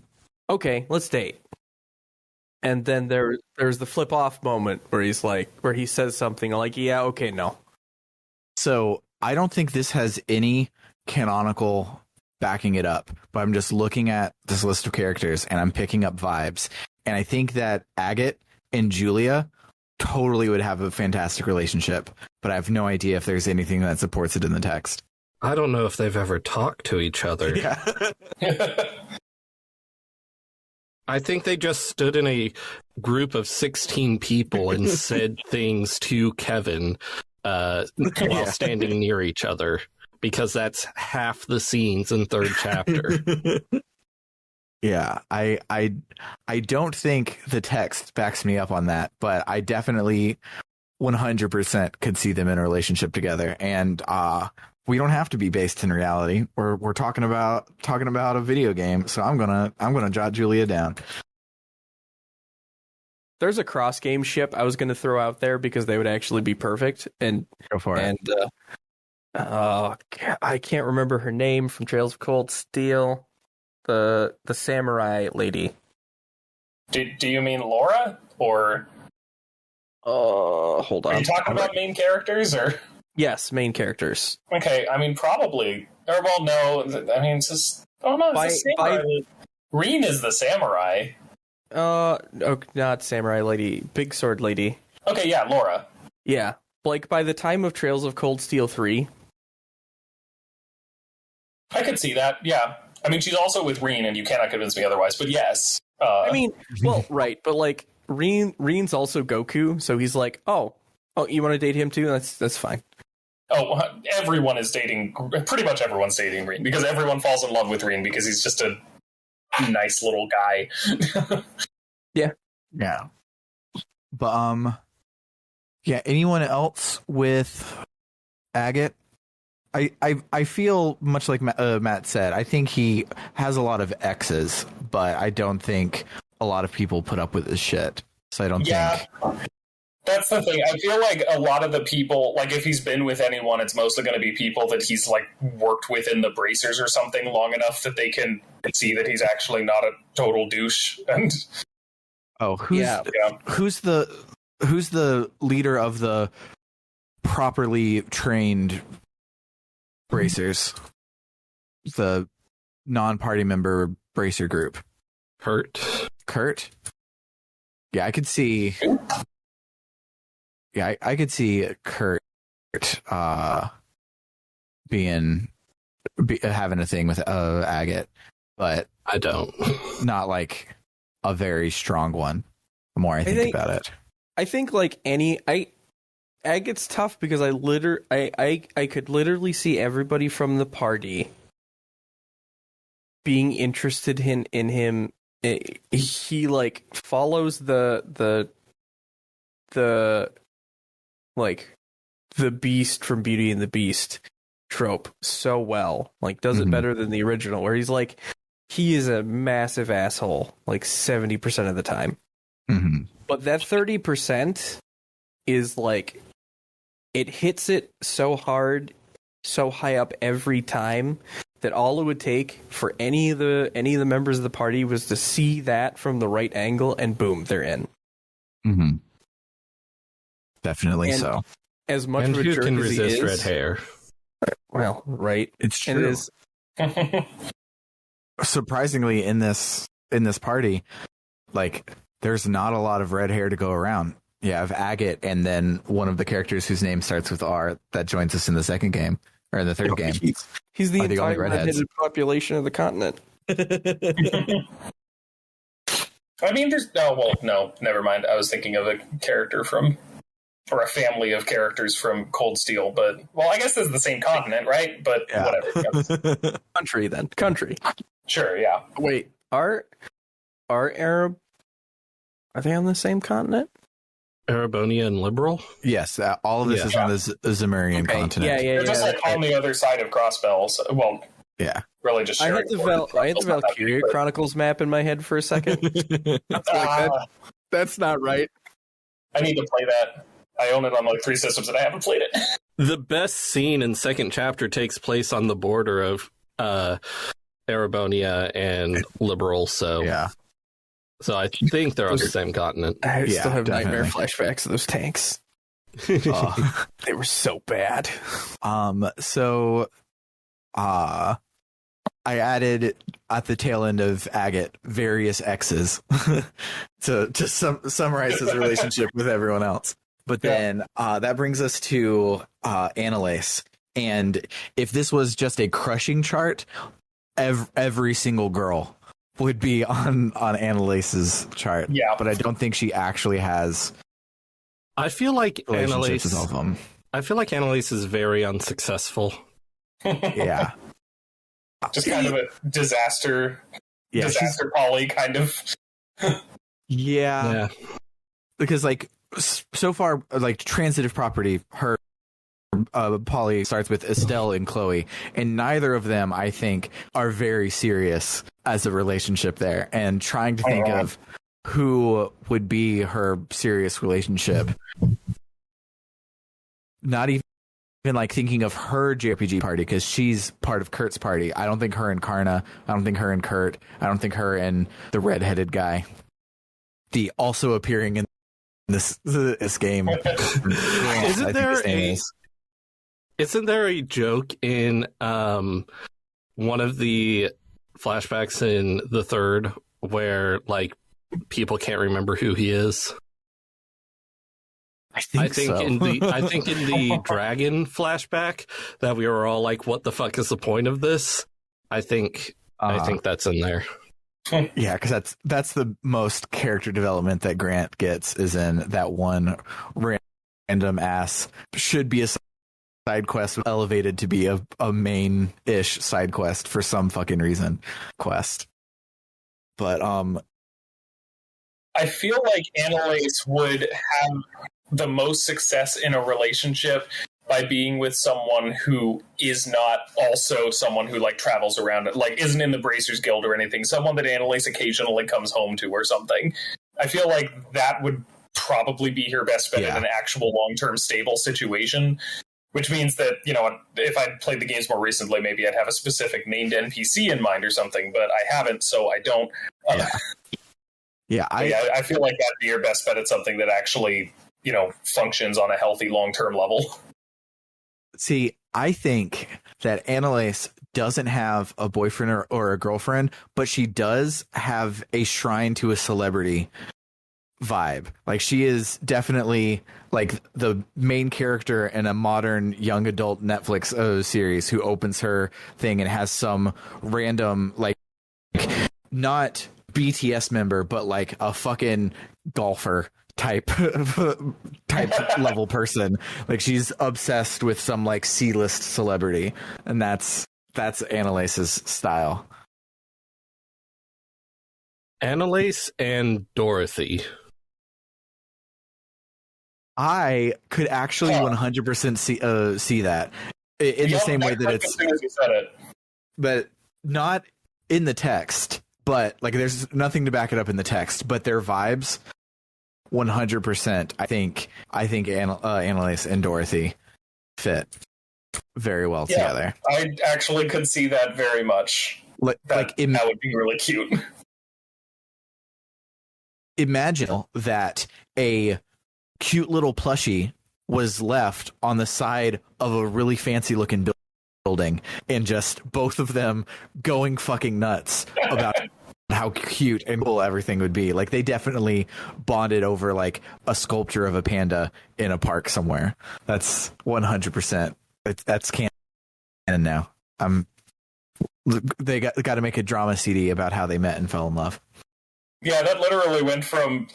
Okay, let's date. And then there's the flip off moment where he says something like, yeah, okay, no. So I don't think this has any canonical backing it up, but I'm just looking at this list of characters and I'm picking up vibes. And I think that Agate and Julia totally would have a fantastic relationship, but I have no idea if there's anything that supports it in the text. I don't know if they've ever talked to each other. Yeah. I think they just stood in a group of 16 people and said things to Kevin while standing near each other, because that's half the scenes in third chapter. Yeah, I don't think the text backs me up on that, but I definitely 100% could see them in a relationship together. And we don't have to be based in reality. We're talking about a video game, so I'm gonna jot Julia down. There's a cross game ship I was gonna throw out there because they would actually be perfect. And go for it. And I can't remember her name from Trails of Cold Steel. the samurai lady. Do you mean Laura, or Hold on. are you talking about main characters, or? Yes, main characters. Okay, I mean, probably. Or, well, no, I mean, it's just... Oh, no, it's the samurai. Reen is the samurai. Not samurai lady. Big sword lady. Okay, yeah, Laura. Yeah. Like, by the time of Trails of Cold Steel 3. I could see that, yeah. I mean, she's also with Reen, and you cannot convince me otherwise, but yes. I mean, well, right, but, like, Reen's also Goku, so he's like, oh, you want to date him too? That's fine. Oh, everyone is dating... Pretty much everyone's dating Reen, because everyone falls in love with Reen, because he's just a nice little guy. Yeah. Yeah. But, yeah, anyone else with Agate? I feel much like Matt said, I think he has a lot of X's, but I don't think a lot of people put up with his shit. So I don't think... That's the thing. I feel like a lot of the people, like if he's been with anyone, it's mostly going to be people that he's like worked with in the bracers or something long enough that they can see that he's actually not a total douche. And who's the leader of the properly trained bracers? The non-party member bracer group. Kurt? Yeah, I could see... Yeah, I could see Kurt having a thing with Agate, but I don't. Not like a very strong one. The more I think about it, I think like Agate's tough because I could literally see everybody from the party being interested in him. He like follows the like the Beast from Beauty and the Beast trope so well, like does it better than the original, where he's like, he is a massive asshole like 70% of the time, but that 30% is like, it hits it so hard, so high up every time, that all it would take for any of the members of the party was to see that from the right angle, and boom, they're in. Definitely. And so as much and of a who jerk can as resist he is, red hair? Well, right. It's true. Surprisingly, in this party, like there's not a lot of red hair to go around. You have Agate, and then one of the characters whose name starts with R that joins us in the second game, or in the third game. He's the entire redheaded population of the continent. I mean, no, never mind. I was thinking of a character or a family of characters from Cold Steel, but, well, I guess this is the same continent, right? But whatever. Country. Sure, yeah. Wait, are Arab, are they on the same continent? Arabonia and Liberal? Yes, all of this is on the Zemurian continent. They're just like on the other side of Crossbells. Well, yeah. Really just I had the Valkyria Chronicles map in my head for a second. That's not right. I need to play that. I own it on like 3 systems and I haven't played it. The best scene in second chapter takes place on the border of Arabonia and Liberal, so yeah. So I think they're on the same continent. I still have nightmare flashbacks of those tanks. They were so bad. I added at the tail end of Agate various X's to summarize his relationship with everyone else. But then that brings us to Annalise. And if this was just a crushing chart, every single girl would be on Annalise's chart. Yeah. But I don't think she actually has. I feel like Annalise is very unsuccessful. Yeah. Just kind of a disaster poly kind of. Yeah. Because like so far, like transitive property, her poly starts with Estelle and Chloe, and neither of them, I think, are very serious as a relationship there. And trying to think of who would be her serious relationship. Not even even like thinking of her JRPG party, because she's part of Kurt's party. I don't think her and Karna. I don't think her and Kurt. I don't think her and the redheaded guy. The also appearing in this game. Isn't there a joke in one of the flashbacks in the third where like people can't remember who he is? I think so. in the dragon flashback that we were all like, what the fuck is the point of this? I think that's in there. Yeah, because that's the most character development that Grant gets, is in that one random ass should be a side quest elevated to be a main-ish side quest for some fucking reason quest. But I feel like Annalise would have the most success in a relationship by being with someone who is not also someone who like travels around, like isn't in the Bracers Guild or anything, someone that Annalise occasionally comes home to or something. I feel like that would probably be her best bet in an actual long-term stable situation, which means that, you know, if I'd played the games more recently, maybe I'd have a specific named NPC in mind or something, but I haven't, so I don't. I feel like that'd be your best bet at something that actually, you know, functions on a healthy long-term level. See, I think that Annalise doesn't have a boyfriend or a girlfriend, but she does have a shrine to a celebrity vibe. Like, she is definitely like the main character in a modern young adult Netflix series who opens her thing and has some random, like, not BTS member, but like a fucking golfer type level person. Like, she's obsessed with some like C-list celebrity, and that's Annalise's style. Annalise and Dorothy. I could actually 100% see that in the same way that it's, but not in the text. But like, there's nothing to back it up in the text. But their vibes, 100%. I think Annalise and Dorothy fit very well together. I actually could see that very much. That would be really cute. Imagine that a cute little plushie was left on the side of a really fancy looking building, and just both of them going fucking nuts about how cute and cool everything would be. Like, they definitely bonded over like a sculpture of a panda in a park somewhere. That's 100%. That's canon now. They got to make a drama CD about how they met and fell in love. Yeah, that literally went from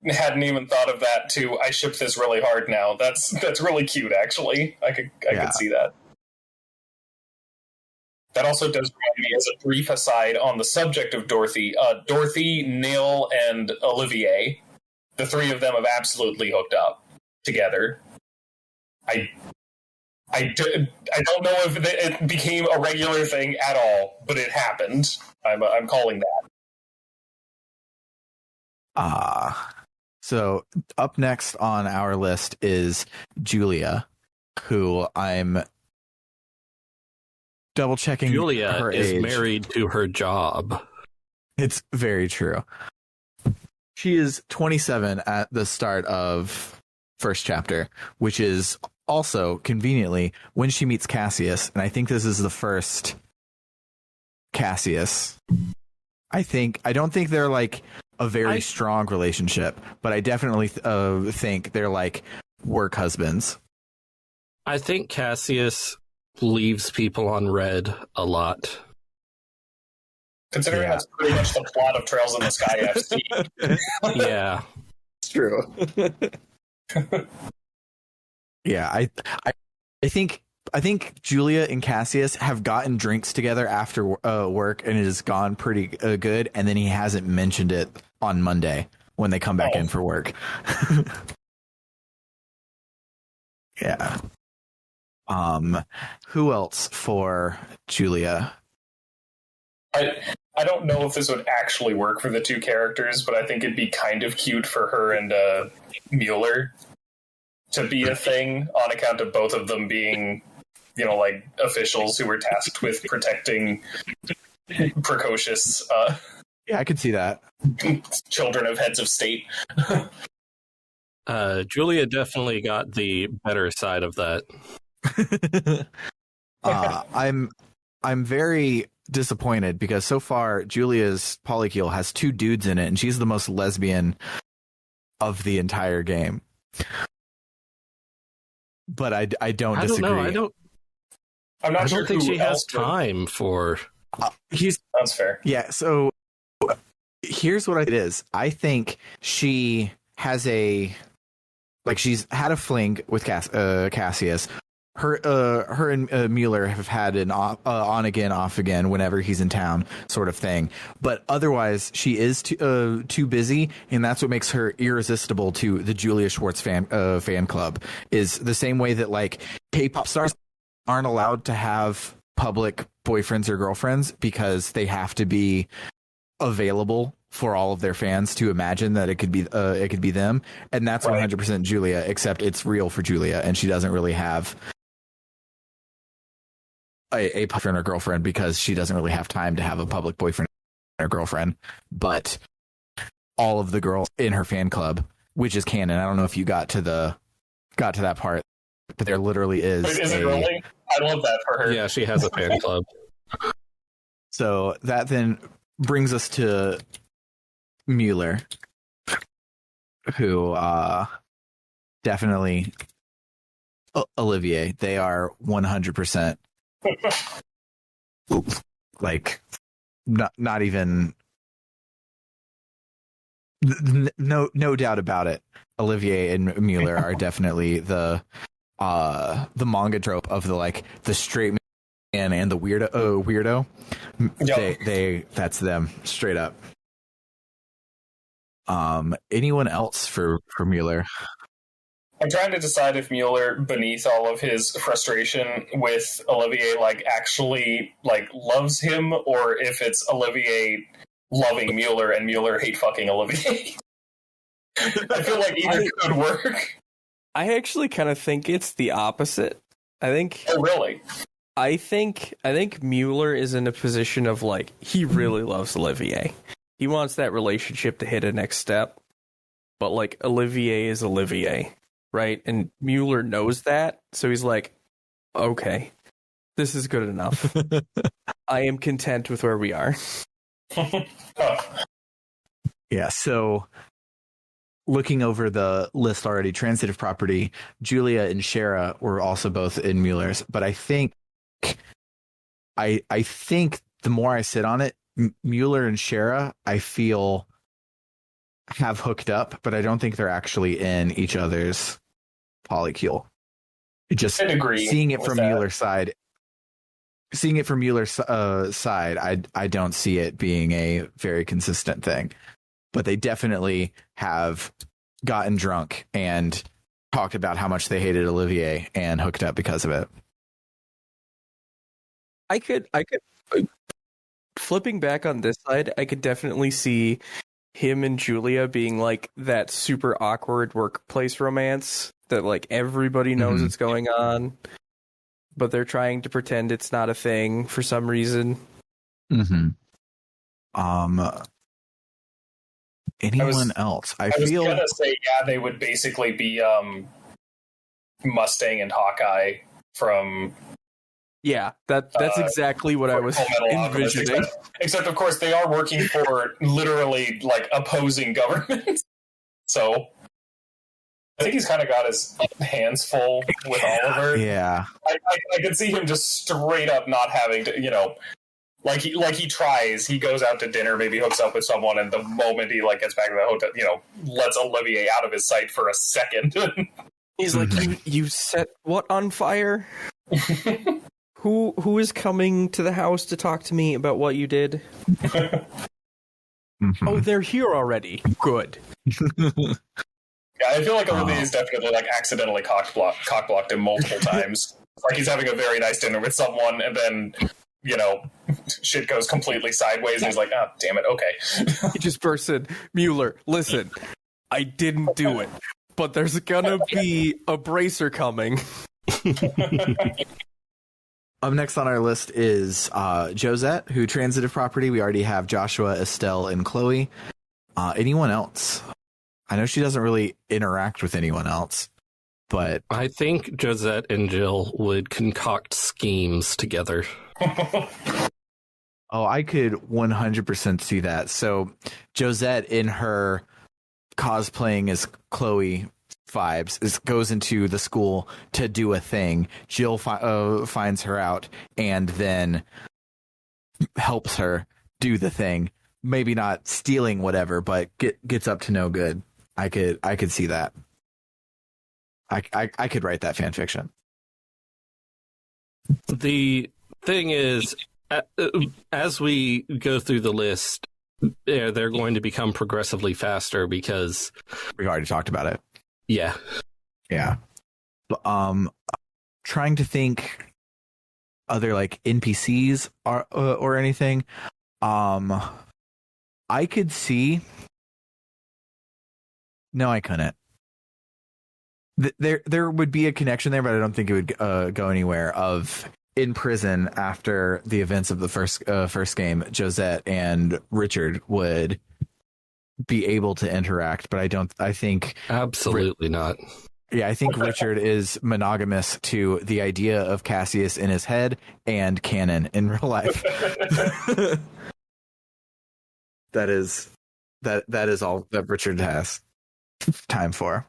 hadn't even thought of that to I ship this really hard now. That's really cute, actually. I could see that. That also does remind me, as a brief aside on the subject of Dorothy, Neil, and Olivier, the three of them have absolutely hooked up together. I don't know if it became a regular thing at all, but it happened. I'm calling that. So up next on our list is Julia, who I'm double checking. Julia her is age. Married to her job. It's very true. She is 27 at the start of first chapter, which is also conveniently when she meets Cassius. And I think this is the first Cassius. I don't think they're like a very strong relationship, but I definitely think they're like work husbands. I think Cassius leaves people on red a lot. Considering that's pretty much the plot of Trails in the Sky FC. Yeah. It's true. Yeah, I think Julia and Cassius have gotten drinks together after work, and it has gone pretty good, and then he hasn't mentioned it on Monday when they come back in for work. Yeah. Who else for Julia? I don't know if this would actually work for the two characters, but I think it'd be kind of cute for her and Mueller to be a thing on account of both of them being, like officials who were tasked with protecting precocious Yeah, I could see that. children of heads of state. Julia definitely got the better side of that. I'm very disappointed because so far Julia's polycule has 2 dudes in it, and she's the most lesbian of the entire game. But I don't disagree. I don't think she has time for. That's fair. Yeah. So here's what it is. I think she has she's had a fling with Cassius. Her and Mueller have had an on again, off again whenever he's in town sort of thing. But otherwise, she is too busy, and that's what makes her irresistible to the Julia Schwartz fan club. Is the same way that like K-pop stars aren't allowed to have public boyfriends or girlfriends because they have to be available for all of their fans to imagine that it could be them. And that's 100% Julia, except it's real for Julia, and she doesn't really have a boyfriend or girlfriend because she doesn't really have time to have a public boyfriend or girlfriend. But all of the girls in her fan club, which is canon, I don't know if you got to that part, but there literally is. Wait, is it really? I love that for her. Yeah, she has a fan club. So that then brings us to Mueller, who definitely Olivier. They are 100%. Like, not even no doubt about it. Olivier and Mueller are definitely the manga trope of the straight man and the weirdo. Yep. They that's them straight up. Anyone else for Mueller? I'm trying to decide if Mueller, beneath all of his frustration with Olivier, actually loves him, or if it's Olivier loving Mueller and Mueller hate fucking Olivier. I feel like either could work. I actually kind of think it's the opposite. I think. Oh, really? I think Mueller is in a position of he really loves Olivier. He wants that relationship to hit a next step, but Olivier is Olivier, right? And Mueller knows that, so he's like, okay, this is good enough. I am content with where we are. Yeah, so looking over the list already, transitive property, Julia and Shara were also both in Mueller's, but I think the more I sit on it, Mueller and Shara, I feel, have hooked up, but I don't think they're actually in each other's polycule. Just seeing it from Mueller's side, I don't see it being a very consistent thing. But they definitely have gotten drunk and talked about how much they hated Olivier and hooked up because of it. I could flipping back on this side, I could definitely see him and Julia being that super awkward workplace romance that everybody knows it's going on, but they're trying to pretend it's not a thing for some reason. Anyone else? I was feel gonna say, they would basically be Mustang and Hawkeye from. Yeah, that's exactly what I was envisioning. Except, of course, they are working for literally opposing governments. So I think he's kind of got his hands full with Oliver. Yeah, I could see him just straight up not having to, he tries. He goes out to dinner, maybe hooks up with someone, and the moment he gets back to the hotel, lets Olivier out of his sight for a second. He's like, you set what on fire? Who is coming to the house to talk to me about what you did? Oh, they're here already. Good. Yeah, I feel like Olivier's definitely accidentally cock-blocked him multiple times. He's having a very nice dinner with someone, and then shit goes completely sideways, and he's like, oh, damn it, okay. He just bursts in, Mueller, listen, I didn't do it. but there's gonna be a bracer coming. Up next on our list is Josette, who transitive property. We already have Joshua, Estelle, and Chloe. Anyone else? I know she doesn't really interact with anyone else, but I think Josette and Jill would concoct schemes together. Oh, I could 100% see that. So Josette, in her cosplaying as Chloe vibes, goes into the school to do a thing. Jill finds her out and then helps her do the thing. Maybe not stealing whatever, but gets up to no good. I could see that. I could write that fan fiction. The thing is, as we go through the list, they're going to become progressively faster because We already talked about it. Yeah. Trying to think other like NPCs or anything. I could see. No, I couldn't. There would be a connection there, but I don't think it would go anywhere. Of in prison after the events of the first game, Josette and Richard would be able to interact, but I think Absolutely not. Yeah, I think Richard is monogamous to the idea of Cassius in his head and canon in real life. That is all that Richard has time for.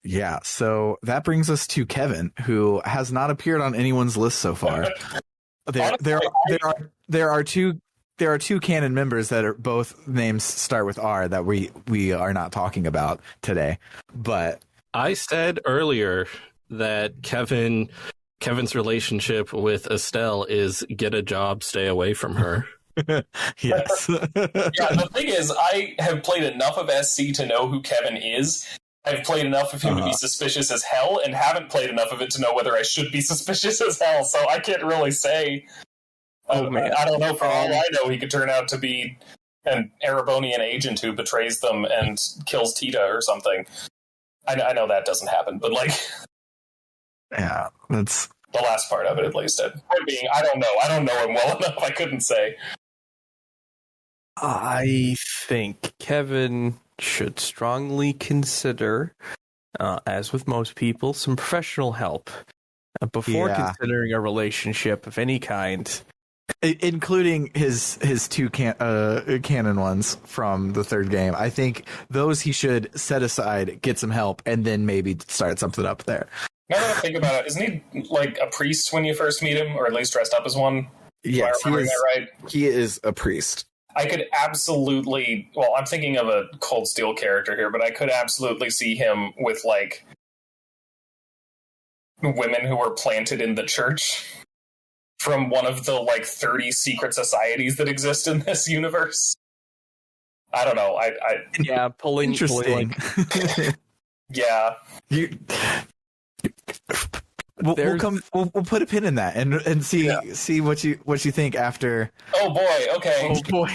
Yeah, so that brings us to Kevin, who has not appeared on anyone's list so far. There are two canon members that are both names start with R that we are not talking about today. But I said earlier that Kevin's relationship with Estelle is get a job, stay away from her. Yes. Yeah, the thing is, I have played enough of SC to know who Kevin is. I've played enough of him to be suspicious as hell, and haven't played enough of it to know whether I should be suspicious as hell, so I can't really say. Oh, man. I don't know. For all I know, he could turn out to be an Erebonian agent who betrays them and kills Tita or something. I know that doesn't happen, but like... Yeah, that's... The last part of it, at least. I don't know. I don't know him well enough. I couldn't say. I think Kevin should strongly consider, as with most people, some professional help before considering a relationship of any kind. Including his two canon ones from the third game. I think those he should set aside, get some help, and then maybe start something up there. Now that I think about it, isn't he like a priest when you first meet him, or at least dressed up as one? Yes, Am I remembering that right? He is a priest. I could absolutely... Well, I'm thinking of a Cold Steel character here, but I could absolutely see him with, like, women who were planted in the church from one of the, like, 30 secret societies that exist in this universe. I don't know. Yeah, pulling... Interesting. Yeah. We'll put a pin in that and see what you think after. Oh boy, okay. Oh boy.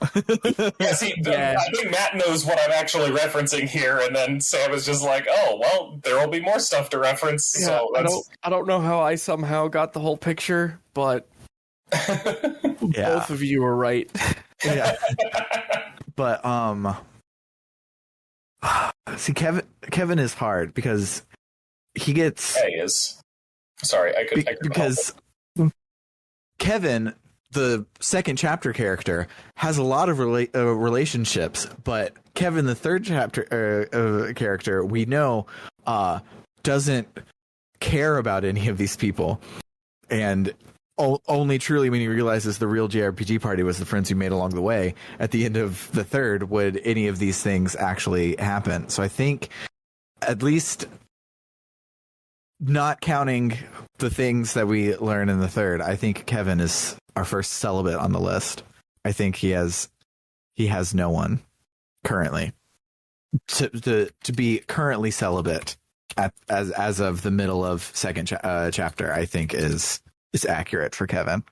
I think Matt knows what I'm actually referencing here, and then Sam is just like, "Oh, well, there will be more stuff to reference." Yeah, so I don't know how I somehow got the whole picture, but both of you are right. Yeah. But see, Kevin is hard because he gets. Yeah, he is. Sorry, I could because Kevin, the second chapter character, has a lot of relationships, but Kevin, the third chapter character, we know doesn't care about any of these people, and only truly when he realizes the real JRPG party was the friends he made along the way at the end of the third would any of these things actually happen. So I think, at least not counting the things that we learn in the third, I think Kevin is our first celibate on the list. I think he has no one currently to be currently celibate as of the middle of second chapter. I think is accurate for Kevin.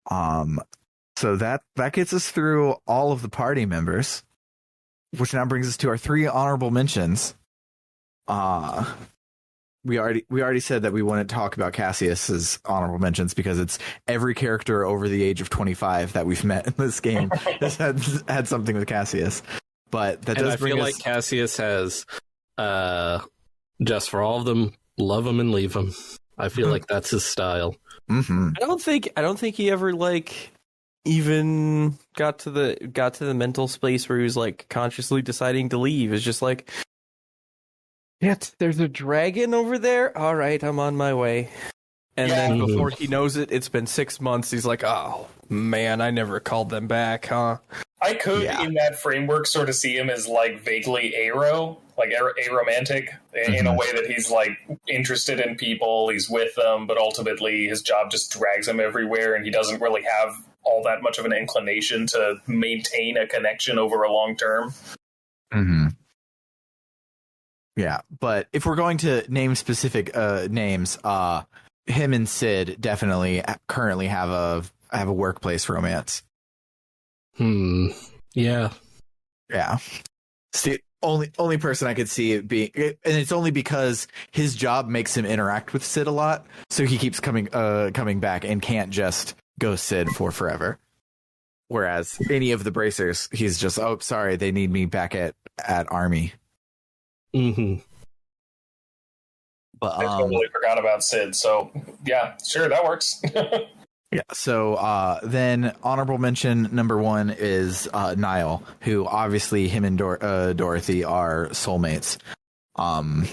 So that gets us through all of the party members. which now brings us to our 3 honorable mentions. We already said that we wouldn't talk about Cassius's honorable mentions because it's every character over the age of 25 that we've met in this game has had something with Cassius. But that does bring us... like Cassius has just for all of them, love them and leave them. I feel like that's his style. Mm-hmm. I don't think he ever like even got to the mental space where he was like consciously deciding to leave. It's just like, there's a dragon over there. All right, I'm on my way. And then before he knows it, it's been 6 months. He's like, oh man, I never called them back, huh? I could, in that framework, sort of see him as like vaguely like aromantic, in a way that he's like interested in people, he's with them, but ultimately his job just drags him everywhere, and he doesn't really have all that much of an inclination to maintain a connection over a long term. Mm-hmm. Yeah, but if we're going to name specific names, him and Sid definitely currently have a workplace romance. Yeah. It's the only person I could see it being, and it's only because his job makes him interact with Sid a lot, so he keeps coming back and can't just go Sid for forever. Whereas any of the bracers, he's just, oh, sorry, they need me back at Army. Mm-hmm. But I totally forgot about Sid, so yeah, sure, that works. Yeah, so then honorable mention number 1 is Niall, who obviously him and Dorothy are soulmates. So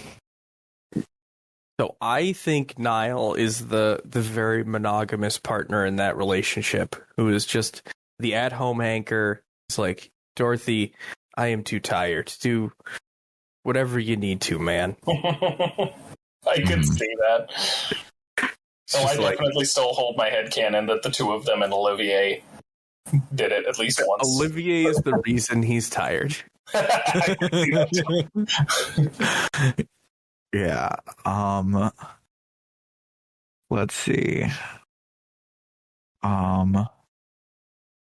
I think Niall is the very monogamous partner in that relationship, who is just the at-home anchor. It's like, Dorothy, I am too tired. Do whatever you need to, man. I could see that. So I definitely still hold my headcanon that the two of them and Olivier did it at least once. Olivier is the reason he's tired. Yeah. Let's see.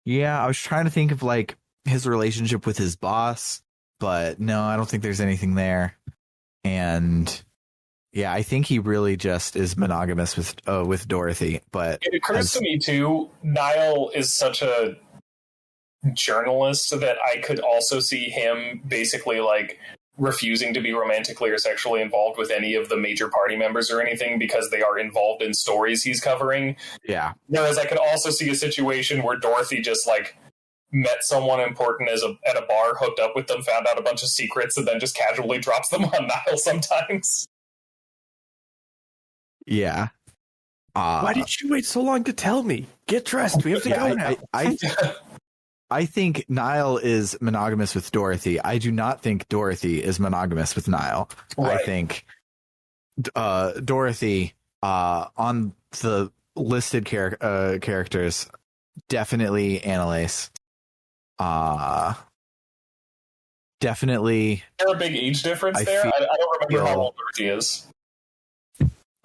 Yeah, I was trying to think of like his relationship with his boss, but no, I don't think there's anything there. And yeah, I think he really just is monogamous with Dorothy. But it occurs to me too, Niall is such a journalist that I could also see him basically like refusing to be romantically or sexually involved with any of the major party members or anything because they are involved in stories he's covering. Yeah. Whereas I could also see a situation where Dorothy just like met someone important at a bar, hooked up with them, found out a bunch of secrets, and then just casually drops them on Niall sometimes. Yeah. Why did you wait so long to tell me? Get dressed. We have to go now. I think Niall is monogamous with Dorothy. I do not think Dorothy is monogamous with Niall. Right. I think Dorothy on the listed characters, definitely Annalise. Definitely. Is there a big age difference there? I don't remember how old Dorothy is.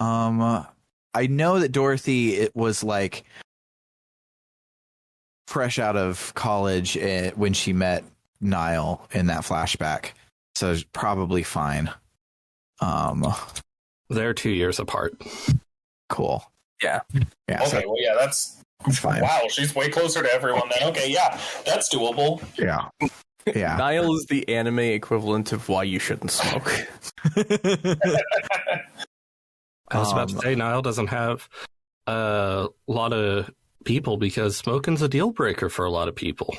I know that Dorothy, it was like fresh out of college when she met Niall in that flashback, so it's probably fine. They're 2 years apart. Cool. Yeah. Okay. So well, yeah, that's fine. Wow, she's way closer to everyone then. Okay, yeah, that's doable. Yeah. Yeah. Niall is the anime equivalent of why you shouldn't smoke. I was about to say, Niall doesn't have a lot of people because smoking's a deal breaker for a lot of people.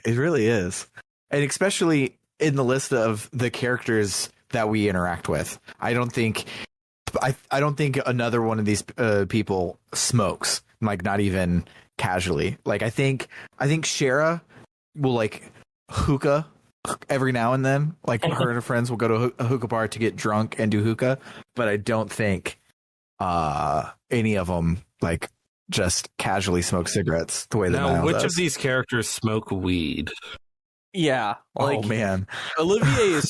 It really is. And especially in the list of the characters that we interact with. I don't think another one of these people smokes, like not even casually. Like I think Shara will like hookah every now and then. Like her and her friends will go to a hookah bar to get drunk and do hookah, but I don't think any of them like just casually smoke cigarettes the way that Niall which does. of these characters smoke weed? Yeah. Like, oh man, Olivier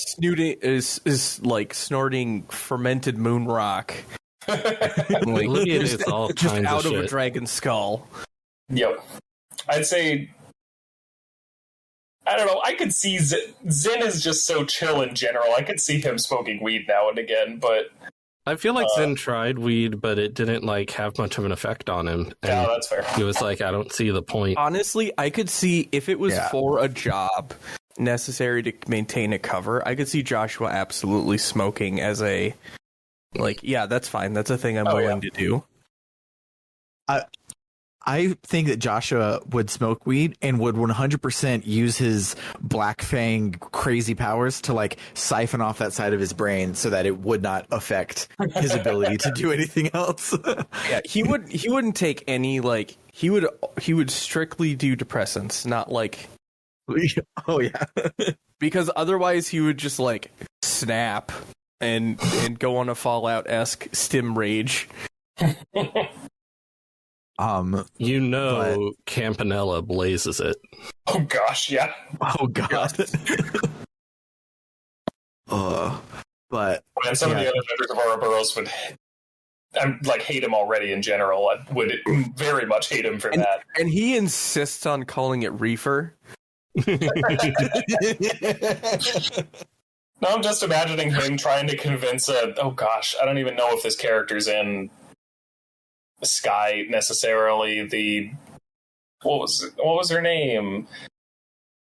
is like snorting fermented moon rock. Like, Olivier is all just kinds out of shit. a dragon skull. Yep. I'd say I don't know. I could see Zin is just so chill in general. I could see him smoking weed now and again, but I feel like Zen tried weed, but it didn't like have much of an effect on him. And yeah, that's fair. he was like, I don't see the point. Honestly, I could see if it was for a job necessary to maintain a cover, I could see Joshua absolutely smoking as a, like, yeah, that's fine. That's a thing I'm willing to do. I think that Joshua would smoke weed and would 100% use his Black Fang crazy powers to like siphon off that side of his brain so that it would not affect his ability to do anything else. Yeah, he wouldn't take any like he would strictly do depressants, not like oh yeah. Because otherwise he would just like snap and go on a Fallout-esque stim rage. Campanella blazes it. Oh gosh, yeah. Oh god. But and some of the other members of Ouroboros would hate him already in general. I would very much hate him for that. And he insists on calling it reefer. Now I'm just imagining him trying to convince I don't even know if this character's in Sky necessarily. What was her name?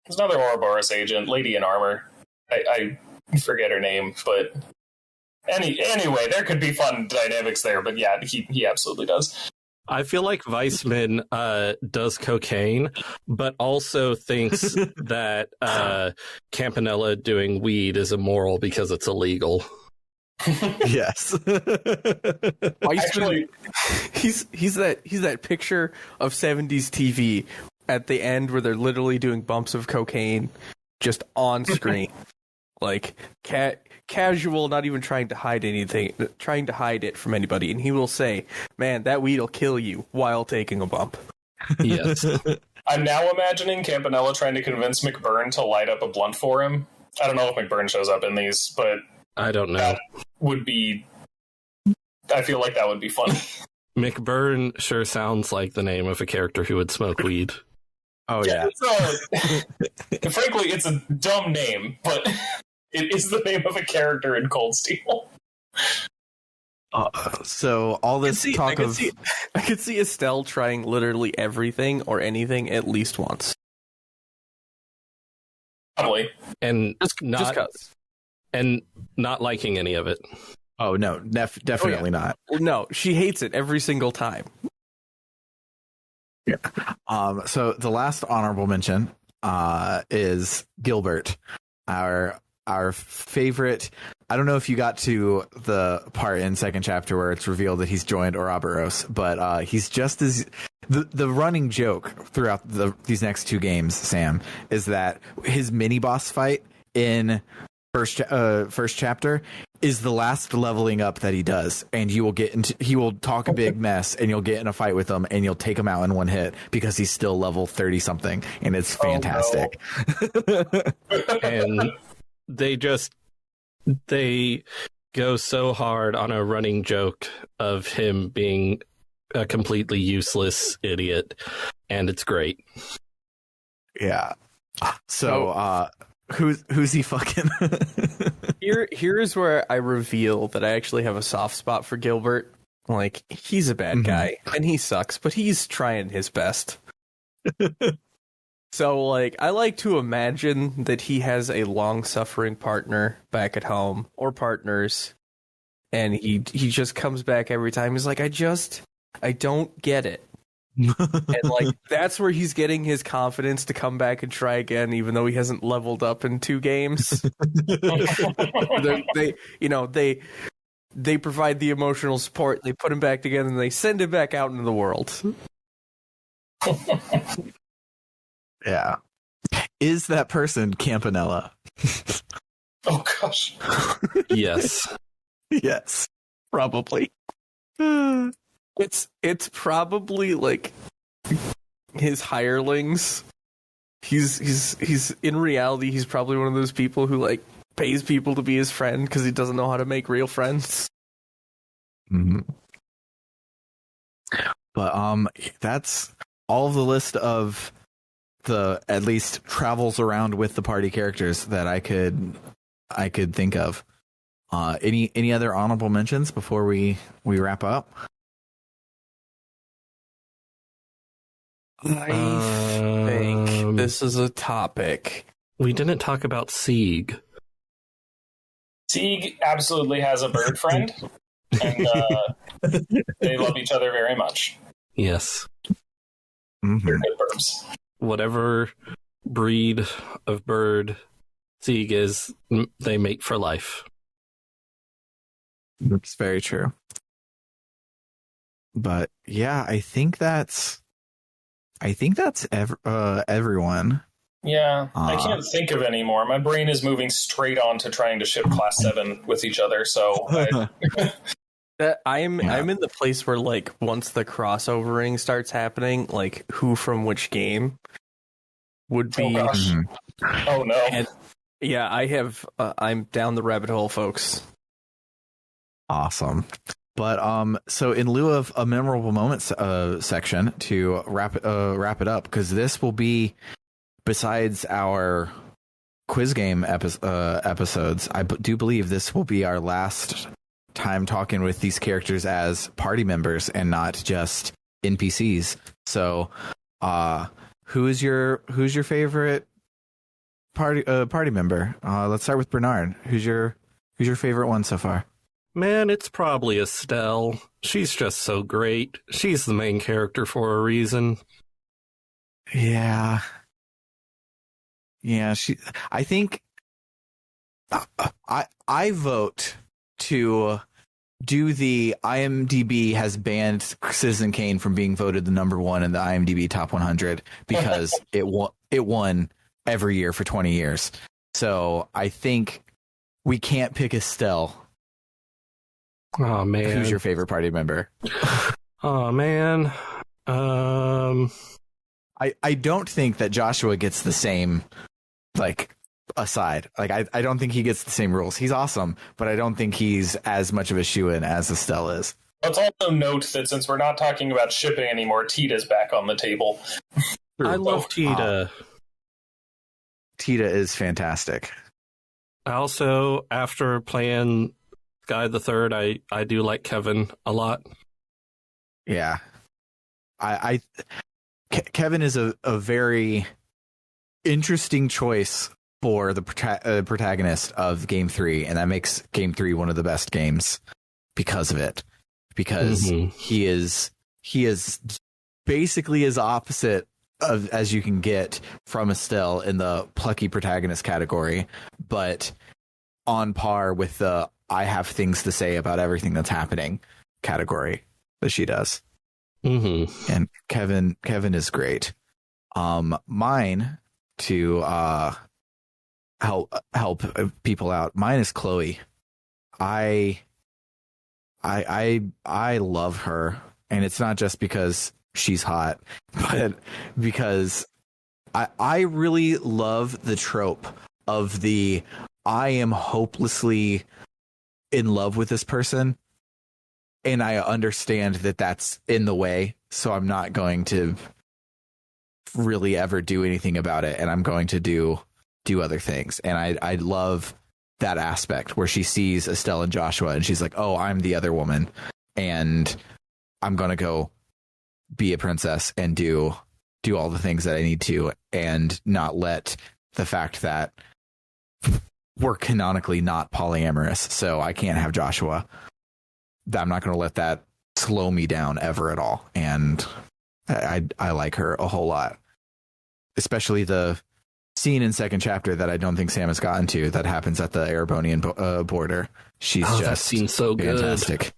There's another Ouroboros agent, Lady in Armor. I forget her name, but anyway, there could be fun dynamics there. But yeah, he absolutely does. I feel like Weissman does cocaine, but also thinks that Campanella doing weed is immoral because it's illegal. Yes. Actually, he's that picture of 70s TV at the end where they're literally doing bumps of cocaine just on screen. Like casual, not even trying to hide anything, trying to hide it from anybody. And he will say, "Man, that weed'll kill you," while taking a bump. Yes. I'm now imagining Campanella trying to convince McBurn to light up a blunt for him. I don't know if McBurn shows up in these, but I don't know. That would be. I feel like that would be fun. McBurn sure sounds like the name of a character who would smoke weed. Oh yeah. Frankly, it's a dumb name, but it is the name of a character in Cold Steel. So all this I could see Estelle trying literally everything or anything at least once. Probably. And just not liking any of it. Oh no, definitely not. No, she hates it every single time. Yeah. So the last honorable mention is Gilbert, our favorite. I don't know if you got to the part in second chapter where it's revealed that he's joined Ouroboros, but he's just as the running joke throughout these next two games, Sam, is that his mini boss fight in first chapter is the last leveling up that he does, and he will talk a big mess and you'll get in a fight with him and you'll take him out in one hit because he's still level 30 something, and it's fantastic. Oh, no. And they go so hard on a running joke of him being a completely useless idiot, and it's great. Yeah. So who's he fucking? Here's where I reveal that I actually have a soft spot for Gilbert. Like, he's a bad guy and he sucks, but he's trying his best. So, like, I like to imagine that he has a long-suffering partner back at home, or partners, and he just comes back every time. He's like, I don't get it. And, like, that's where he's getting his confidence to come back and try again, even though he hasn't leveled up in 2 games. They provide the emotional support, they put him back together, and they send him back out into the world. Yeah. Is that person Campanella? Oh gosh. Yes. Yes. Probably. It's probably like his hirelings. He's in reality he's probably one of those people who like pays people to be his friend because he doesn't know how to make real friends. Mm-hmm. But that's all of the list of at least travels around with the party characters that I could think of. Any other honorable mentions before we wrap up? I think this is a topic. We didn't talk about Sieg. Sieg absolutely has a bird friend, and they love each other very much. Yes. Mm-hmm. They're good birds. Whatever breed of bird Sieg is, they mate for life. That's very true. But yeah, I think that's everyone. Yeah, I can't think of any more. My brain is moving straight on to trying to ship Class 7 with each other, so... I'm in the place where, like, once the crossovering starts happening, like, who from which game would be... Oh, gosh. Oh, no. And, yeah, I'm down the rabbit hole, folks. Awesome. But so in lieu of a memorable moments section to wrap it up, because this will be, besides our quiz game episodes, I do believe this will be our last time talking with these characters as party members and not just NPCs. So who's your favorite party member? Let's start with Bernard. Who's your favorite one so far? Man, it's probably Estelle. She's just so great. She's the main character for a reason. Yeah. I think I vote to do the IMDb has banned Citizen Kane from being voted the number one in the IMDb top 100 because it won every year for 20 years. So I think we can't pick Estelle. Oh man, who's your favorite party member? Oh man, I don't think that Joshua gets the same aside. I don't think he gets the same rules. He's awesome, but I don't think he's as much of a shoo-in as Estelle is. Let's also note that since we're not talking about shipping anymore, Tita's back on the table. I love Tita. Tita is fantastic. Also, after playing Guy the Third, I do like Kevin a lot. Yeah, Kevin is a very interesting choice for the protagonist of Game 3, and that makes Game 3 one of the best games because of it. Because he is basically as opposite as you can get from Estelle in the plucky protagonist category, but on par with the I have things to say about everything that's happening category that she does. Mm-hmm. And Kevin is great. Mine to help people out. Mine is Chloe. I love her, and it's not just because she's hot, but because I really love the trope of the I am hopelessly in love with this person, and I understand that that's in the way, so I'm not going to really ever do anything about it, and I'm going to do other things. And I love that aspect where she sees Estelle and Joshua and she's like, oh, I'm the other woman, and I'm gonna go be a princess and do all the things that I need to, and not let the fact that we're canonically not polyamorous, so I can't have Joshua. I'm not going to let that slow me down ever at all. And I like her a whole lot, especially the scene in second chapter that I don't think Sam has gotten to that happens at the Erebonian border. She's just that scene's so fantastic.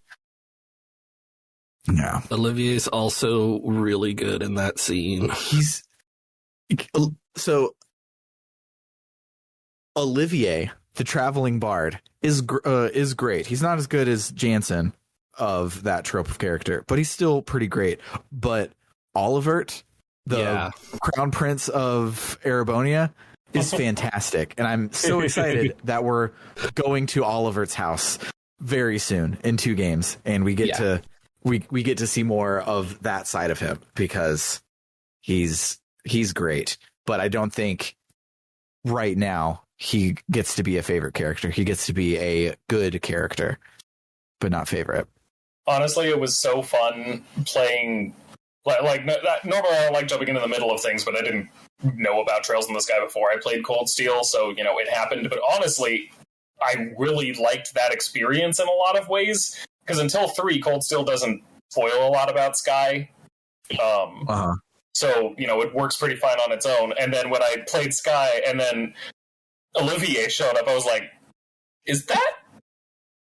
Good. Yeah. Olivier's also really good in that scene. So Olivier, the traveling bard, is great. He's not as good as Jansen of that trope of character, but he's still pretty great. But Olivert, the crown prince of Erebonia, is fantastic, and I'm so excited that we're going to Olivert's house very soon in 2 games, and we get to we get to see more of that side of him because he's great. but I don't think right now he gets to be a favorite character. He gets to be a good character, but not favorite. Honestly, it was so fun playing. Normally I don't like jumping into the middle of things, but I didn't know about Trails in the Sky before I played Cold Steel, so it happened. But honestly, I really liked that experience in a lot of ways, because until 3, Cold Steel doesn't spoil a lot about Sky. So, it works pretty fine on its own. And then when I played Sky and then Olivier showed up, I was like, is that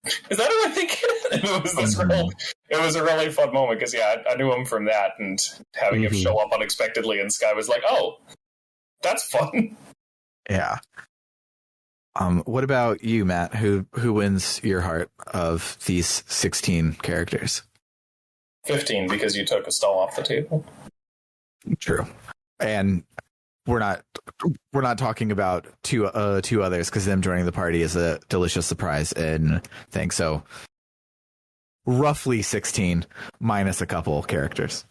who I think it is? And it was a really fun moment, because, I knew him from that, and having him show up unexpectedly in Sky was like, oh, that's fun. Yeah. What about you, Matt? Who wins your heart of these 16 characters? 15, because you took Estelle off the table. True. And we're not talking about two others, because them joining the party is a delicious surprise and thing. So roughly 16 minus a couple characters.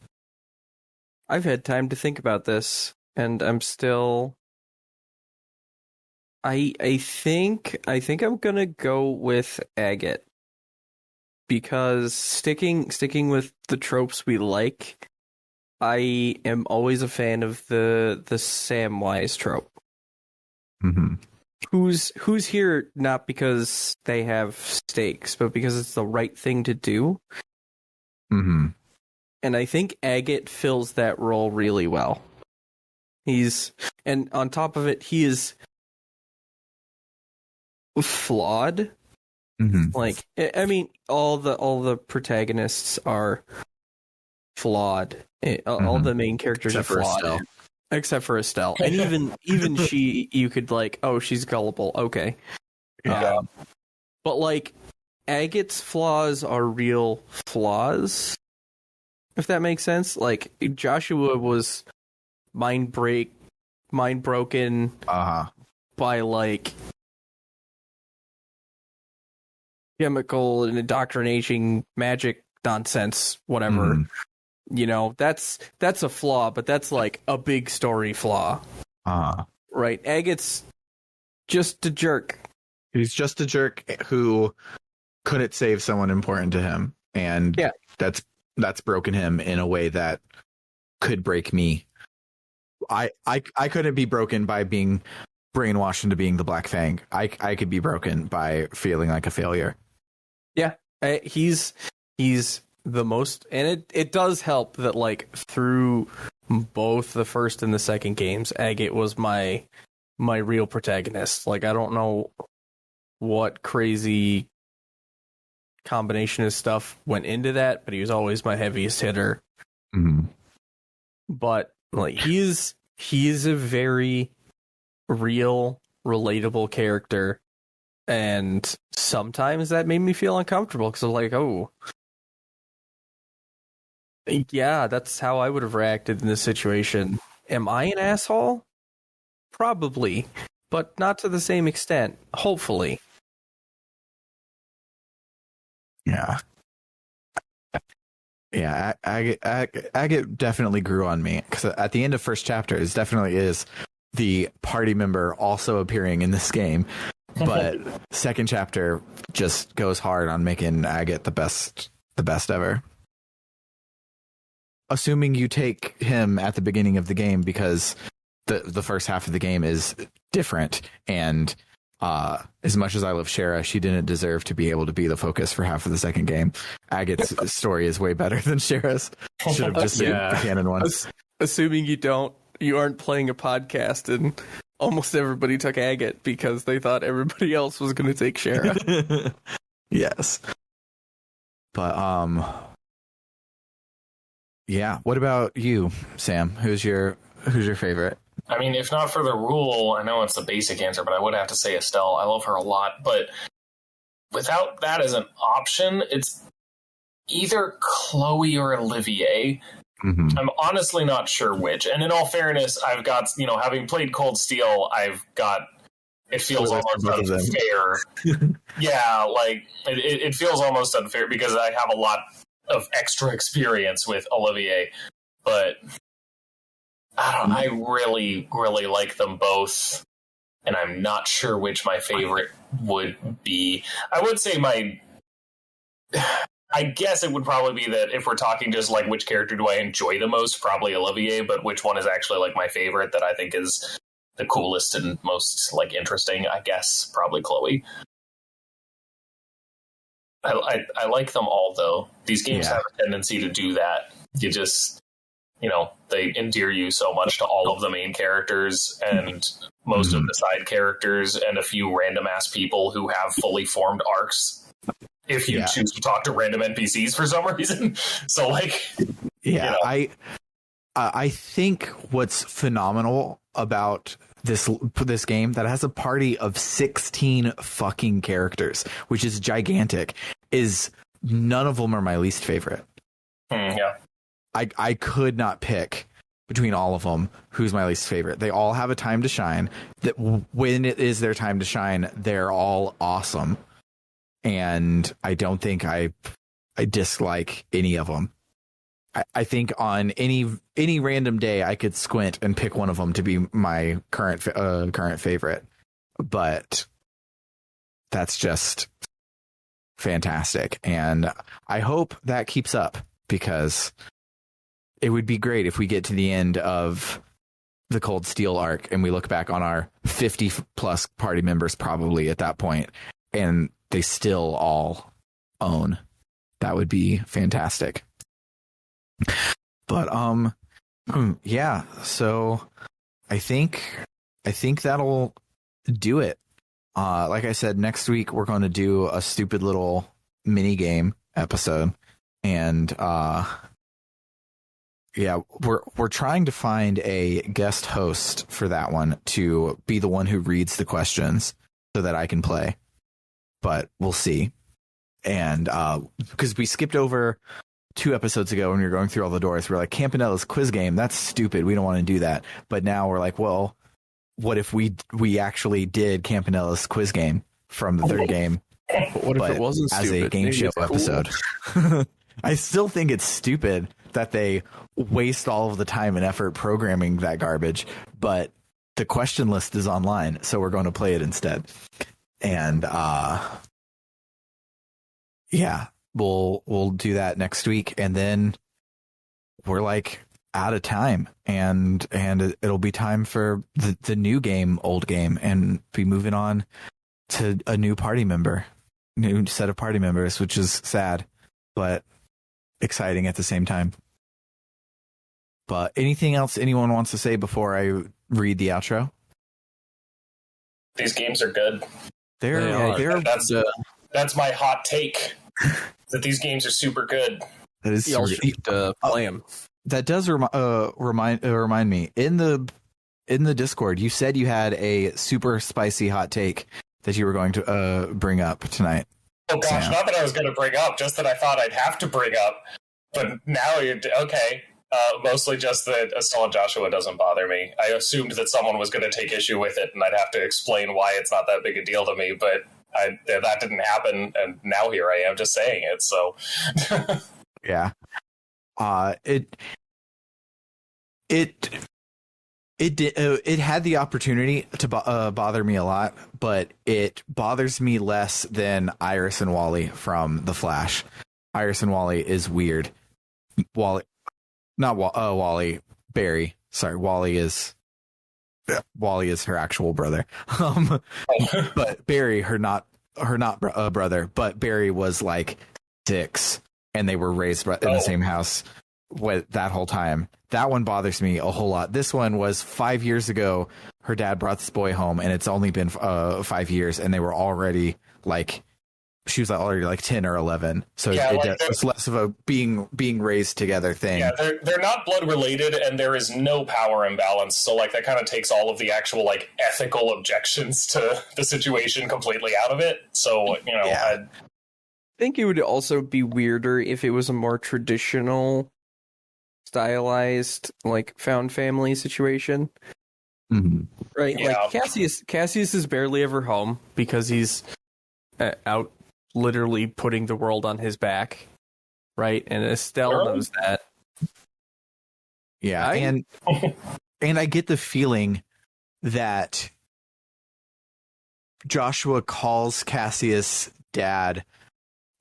I've had time to think about this, and I'm still. I think I'm gonna go with Agate, because sticking with the tropes we like, I am always a fan of the Samwise trope. Mm-hmm. Who's here not because they have stakes, but because it's the right thing to do. Mm-hmm. And I think Agate fills that role really well. And on top of it, he is flawed. Mm-hmm. Like, I mean, all the protagonists are flawed. All the main characters Except are flawed, except for Estelle. And even she, you could like, oh, she's gullible. Okay, Yeah. but like, Agate's flaws are real flaws, if that makes sense. Like, Joshua was mind broken by like chemical and indoctrinating magic nonsense, whatever. That's a flaw, but that's like a big story flaw. Right? Agate's just a jerk. He's just a jerk who couldn't save someone important to him, and that's broken him in a way that could break me. I couldn't be broken by being brainwashed into being the Black Fang. I could be broken by feeling like a failure. Yeah, he's the most, and it does help that like through both the first and the second games, Agate was my real protagonist. Like, I don't know what crazy combination of stuff went into that, but he was always my heaviest hitter. Mm-hmm. But like, he is a very real, relatable character, and sometimes that made me feel uncomfortable, because I'm like, oh, yeah, that's how I would have reacted in this situation. Am I an asshole? Probably, but not to the same extent, hopefully. Yeah. Yeah, Agate definitely grew on me, because at the end of first chapter, it definitely is the party member also appearing in this game. But second chapter just goes hard on making Agate the best ever. Assuming you take him at the beginning of the game, because the first half of the game is different, and as much as I love Shara, she didn't deserve to be able to be the focus for half of the second game. Agate's story is way better than Shara's. Should have just been the canon one. Assuming you aren't playing a podcast, and almost everybody took Agate because they thought everybody else was going to take Shara. Yes. But yeah. What about you, Sam? Who's your favorite? I mean, if not for the rule, I know it's the basic answer, but I would have to say Estelle. I love her a lot, but without that as an option, it's either Chloe or Olivier. Mm-hmm. I'm honestly not sure which. And in all fairness, I've got, having played Cold Steel, it feels almost unfair. Yeah, like, it feels almost unfair because I have a lot of extra experience with Olivier. But I really, really like them both, and I'm not sure which my favorite would be. I would say I guess it would probably be that if we're talking just like which character do I enjoy the most, probably Olivier, but which one is actually like my favorite that I think is the coolest and most like interesting, I guess probably Chloe. I like them all though. These games have a tendency to do that. You just, they endear you so much to all of the main characters and most of the side characters and a few random ass people who have fully formed arcs. If you choose to talk to random NPCs for some reason. So I think what's phenomenal about this game that has a party of 16 fucking characters, which is gigantic, is none of them are my least favorite. I could not pick between all of them who's my least favorite. They all have a time to shine. That when it is their time to shine, they're all awesome. And I don't think I dislike any of them. I think on any random day I could squint and pick one of them to be my current favorite, but that's just fantastic, and I hope that keeps up because it would be great if we get to the end of the Cold Steel arc and we look back on our 50 plus party members probably at that point, and they still all own. That would be fantastic. But yeah, so I think that'll do it. Like I said, next week we're going to do a stupid little mini game episode, and yeah, we're trying to find a guest host for that one to be the one who reads the questions so that I can play. But we'll see. And because we skipped over 2 episodes ago when we were going through all the doors, we were like, Campanella's quiz game, that's stupid. We don't want to do that. But now we're like, well, what if we actually did Campanella's quiz game from the 3rd game? What if it wasn't as stupid? a game show episode? I still think it's stupid that they waste all of the time and effort programming that garbage, but the question list is online, so we're going to play it instead. And yeah, we'll do that next week, and then we're like out of time, and it'll be time for the new game, old game, and be moving on to a new set of party members, which is sad but exciting at the same time. But anything else anyone wants to say before I read the outro? These games are good. That's my hot take. That these games are super good. That is play them. That does remind me, in the Discord, you said you had a super spicy hot take that you were going to bring up tonight. Oh gosh, not that I was going to bring up, just that I thought I'd have to bring up. But now you're okay. Mostly just that Estelle and Joshua doesn't bother me. I assumed that someone was going to take issue with it, and I'd have to explain why it's not that big a deal to me. But that didn't happen, and now here I am just saying it. So, yeah, it had the opportunity to bother me a lot, but it bothers me less than Iris and Wally from The Flash. Iris and Wally is weird. Wally, Barry. Sorry, Wally is her actual brother. But Barry, her not brother, but Barry was like 6 and they were raised in the same house with that whole time. That one bothers me a whole lot. This one was 5 years ago. Her dad brought this boy home, and it's only been 5 years, and they were already like, she was already like 10 or 11. So it's less of a being raised together thing. Yeah, they're not blood related, and there is no power imbalance. So like that kind of takes all of the actual like ethical objections to the situation completely out of it. So, I think it would also be weirder if it was a more traditional stylized like found family situation. Mm-hmm. Right? Yeah. Like Cassius is barely ever home because he's out literally putting the world on his back, right? And Estelle knows that. Yeah, and And I get the feeling that Joshua calls Cassius dad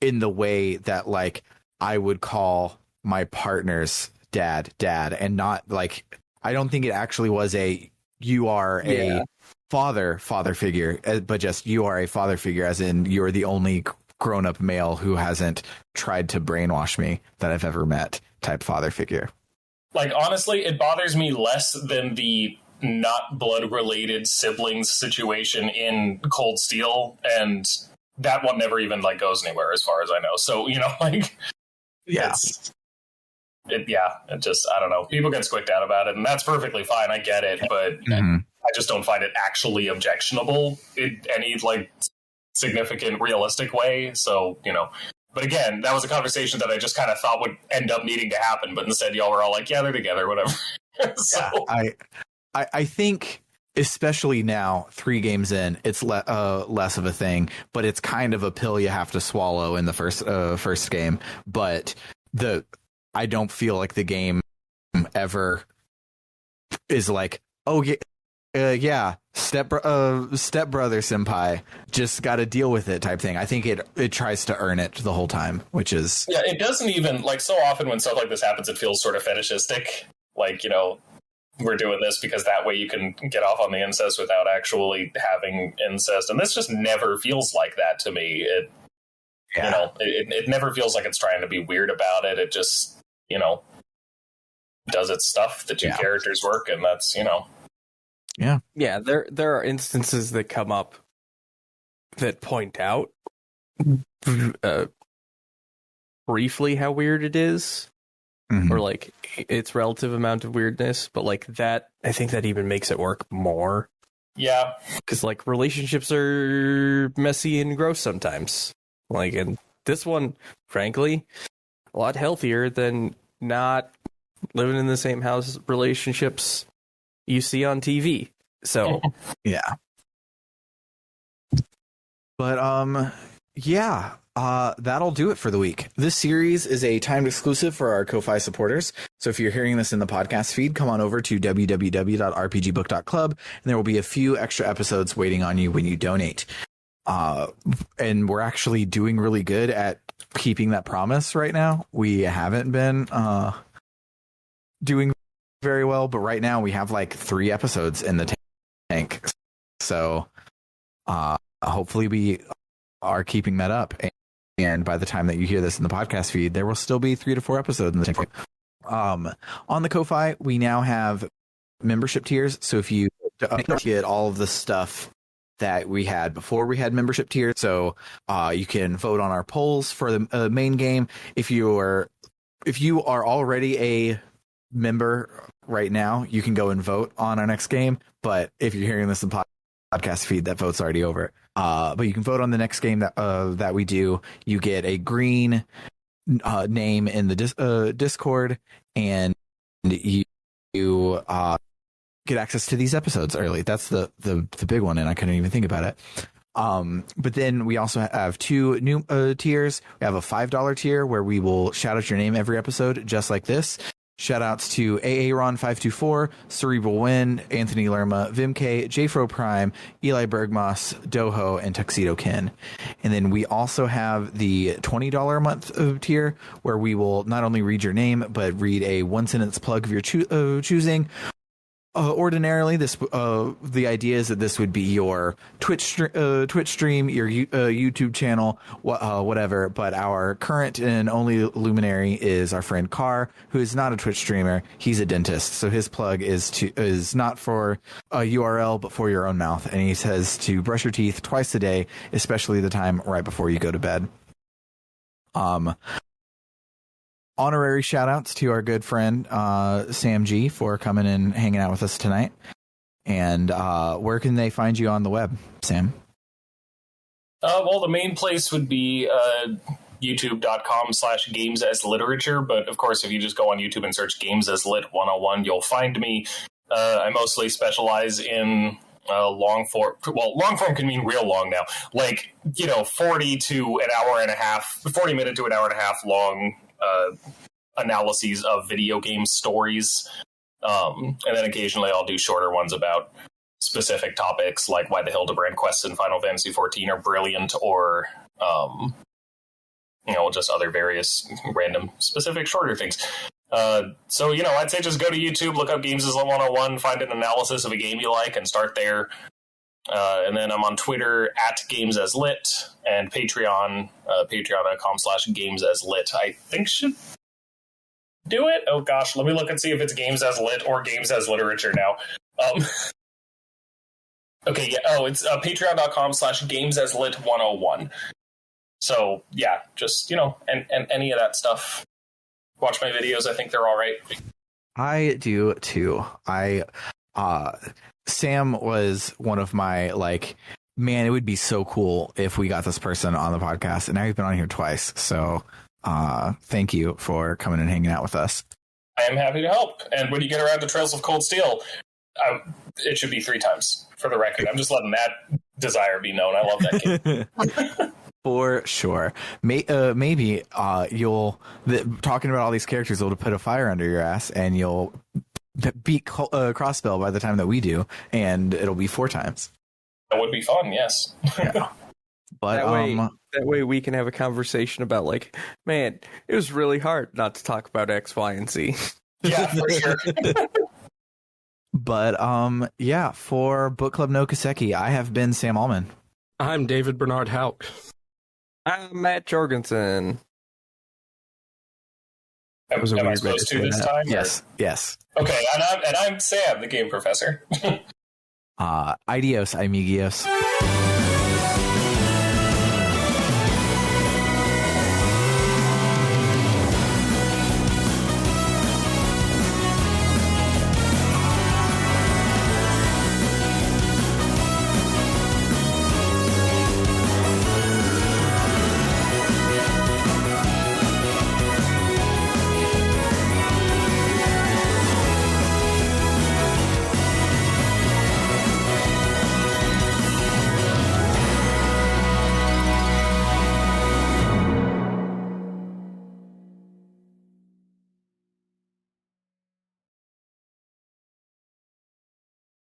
in the way that like I would call my partner's dad, and not like, I don't think it actually was you are a father figure, but just you are a father figure, as in you're the only grown-up male who hasn't tried to brainwash me that I've ever met type father figure. Like, honestly, it bothers me less than the not blood-related siblings situation in Cold Steel, and that one never even, like, goes anywhere as far as I know. So, you know, like... Yeah. It just, I don't know. People get squicked out about it, and that's perfectly fine. I get it, but I just don't find it actually objectionable in any, like, significant, realistic way. So, you know... But again, that was a conversation that I just kind of thought would end up needing to happen, but instead y'all were all like, yeah, they're together, whatever. So yeah, I think, especially now, 3 games in, it's less of a thing, but it's kind of a pill you have to swallow in the first game. But I don't feel like the game ever is like, oh yeah, stepbrother senpai, just got to deal with it type thing. I think it tries to earn it the whole time, which is... Yeah, it doesn't even, like, so often when stuff like this happens, it feels sort of fetishistic. Like, you know, we're doing this because that way you can get off on the incest without actually having incest. And this just never feels like that to me. You know, it never feels like it's trying to be weird about it. It just, you know, does its stuff. The two characters work, and that's, you know... Yeah, there are instances that come up that point out briefly how weird it is, or like its relative amount of weirdness, but like that, I think that even makes it work more. Yeah, because like relationships are messy and gross sometimes. Like, and this one, frankly, a lot healthier than not living in the same house relationships you see on TV. So yeah. But that'll do it for the week. This series is a timed exclusive for our Ko-Fi supporters. So if you're hearing this in the podcast feed, come on over to www.rpgbook.club, and there will be a few extra episodes waiting on you when you donate. And we're actually doing really good at keeping that promise right now. We haven't been doing very well, but right now we have like 3 episodes in the tank. So hopefully we are keeping that up. And by the time that you hear this in the podcast feed, there will still be 3 to 4 episodes in the tank. On the Ko-Fi, we now have membership tiers. So if you get all of the stuff that we had before we had membership tiers, so you can vote on our polls for the main game. If you are already a member right now, you can go and vote on our next game. But if you're hearing this in podcast feed, that vote's already over. But you can vote on the next game that we do. You get a green name in the Discord, and you get access to these episodes early. That's the big one, and I couldn't even think about it. But then we also have 2 new tiers. We have a $5 tier where we will shout out your name every episode, just like this. Shout outs to Aaron524, Cerebral Win, Anthony Lerma, Vimk, Jfro Prime, Eli Bergmoss, Doho, and Tuxedo Ken. And then we also have the $20 a month tier, where we will not only read your name, but read a 1-sentence plug of your choosing. Ordinarily, the idea is that this would be your Twitch stream, your YouTube channel, whatever. But our current and only luminary is our friend Carr, who is not a Twitch streamer. He's a dentist, so his plug is not for a URL, but for your own mouth. And he says to brush your teeth twice a day, especially the time right before you go to bed. Honorary shout outs to our good friend Sam G for coming and hanging out with us tonight. And where can they find you on the web, Sam? Well, the main place would be youtube.com/games as literature. But of course, if you just go on YouTube and search Games as Lit 101, you'll find me. I mostly specialize in long form. Well, long form can mean real long now. Like, 40 to an hour and a half, 40 minute to an hour and a half long analyses of video game stories. And then occasionally I'll do shorter ones about specific topics, like why the Hildebrand quests in Final Fantasy XIV are brilliant, or just other various random specific shorter things. So I'd say just go to YouTube, look up Games as Lit 101, find an analysis of a game you like, and start there. And then I'm on Twitter @GamesAsLit, and Patreon, patreon.com/GamesAsLit, I think should do it. Oh gosh, let me look and see if it's Games as Lit or Games as Literature now. Okay, yeah. Oh, it's patreon.com/GamesAsLit101. So yeah, just and any of that stuff. Watch my videos. I think they're all right. I do too. Sam was one of my man, it would be so cool if we got this person on the podcast, and now you've been on here twice. So thank you for coming and hanging out with us. I am happy to help. And when you get around to Trails of Cold Steel, it should be 3 times, for the record. I'm just letting that desire be known. I love that game. For sure. Maybe talking about all these characters will put a fire under your ass, and you'll beat Crossbell by the time that we do, and it'll be 4 times. That would be fun, yes. Yeah. But that way we can have a conversation about man, it was really hard not to talk about X, Y, and Z. Yeah, for sure. But for Book Club no Kiseki, I have been Sam Allman. I'm David Bernard Hauk. I'm Matt Jorgensen. Am I supposed to this time? Yes. Okay, and I'm Sam, the game professor. Adios, amigos.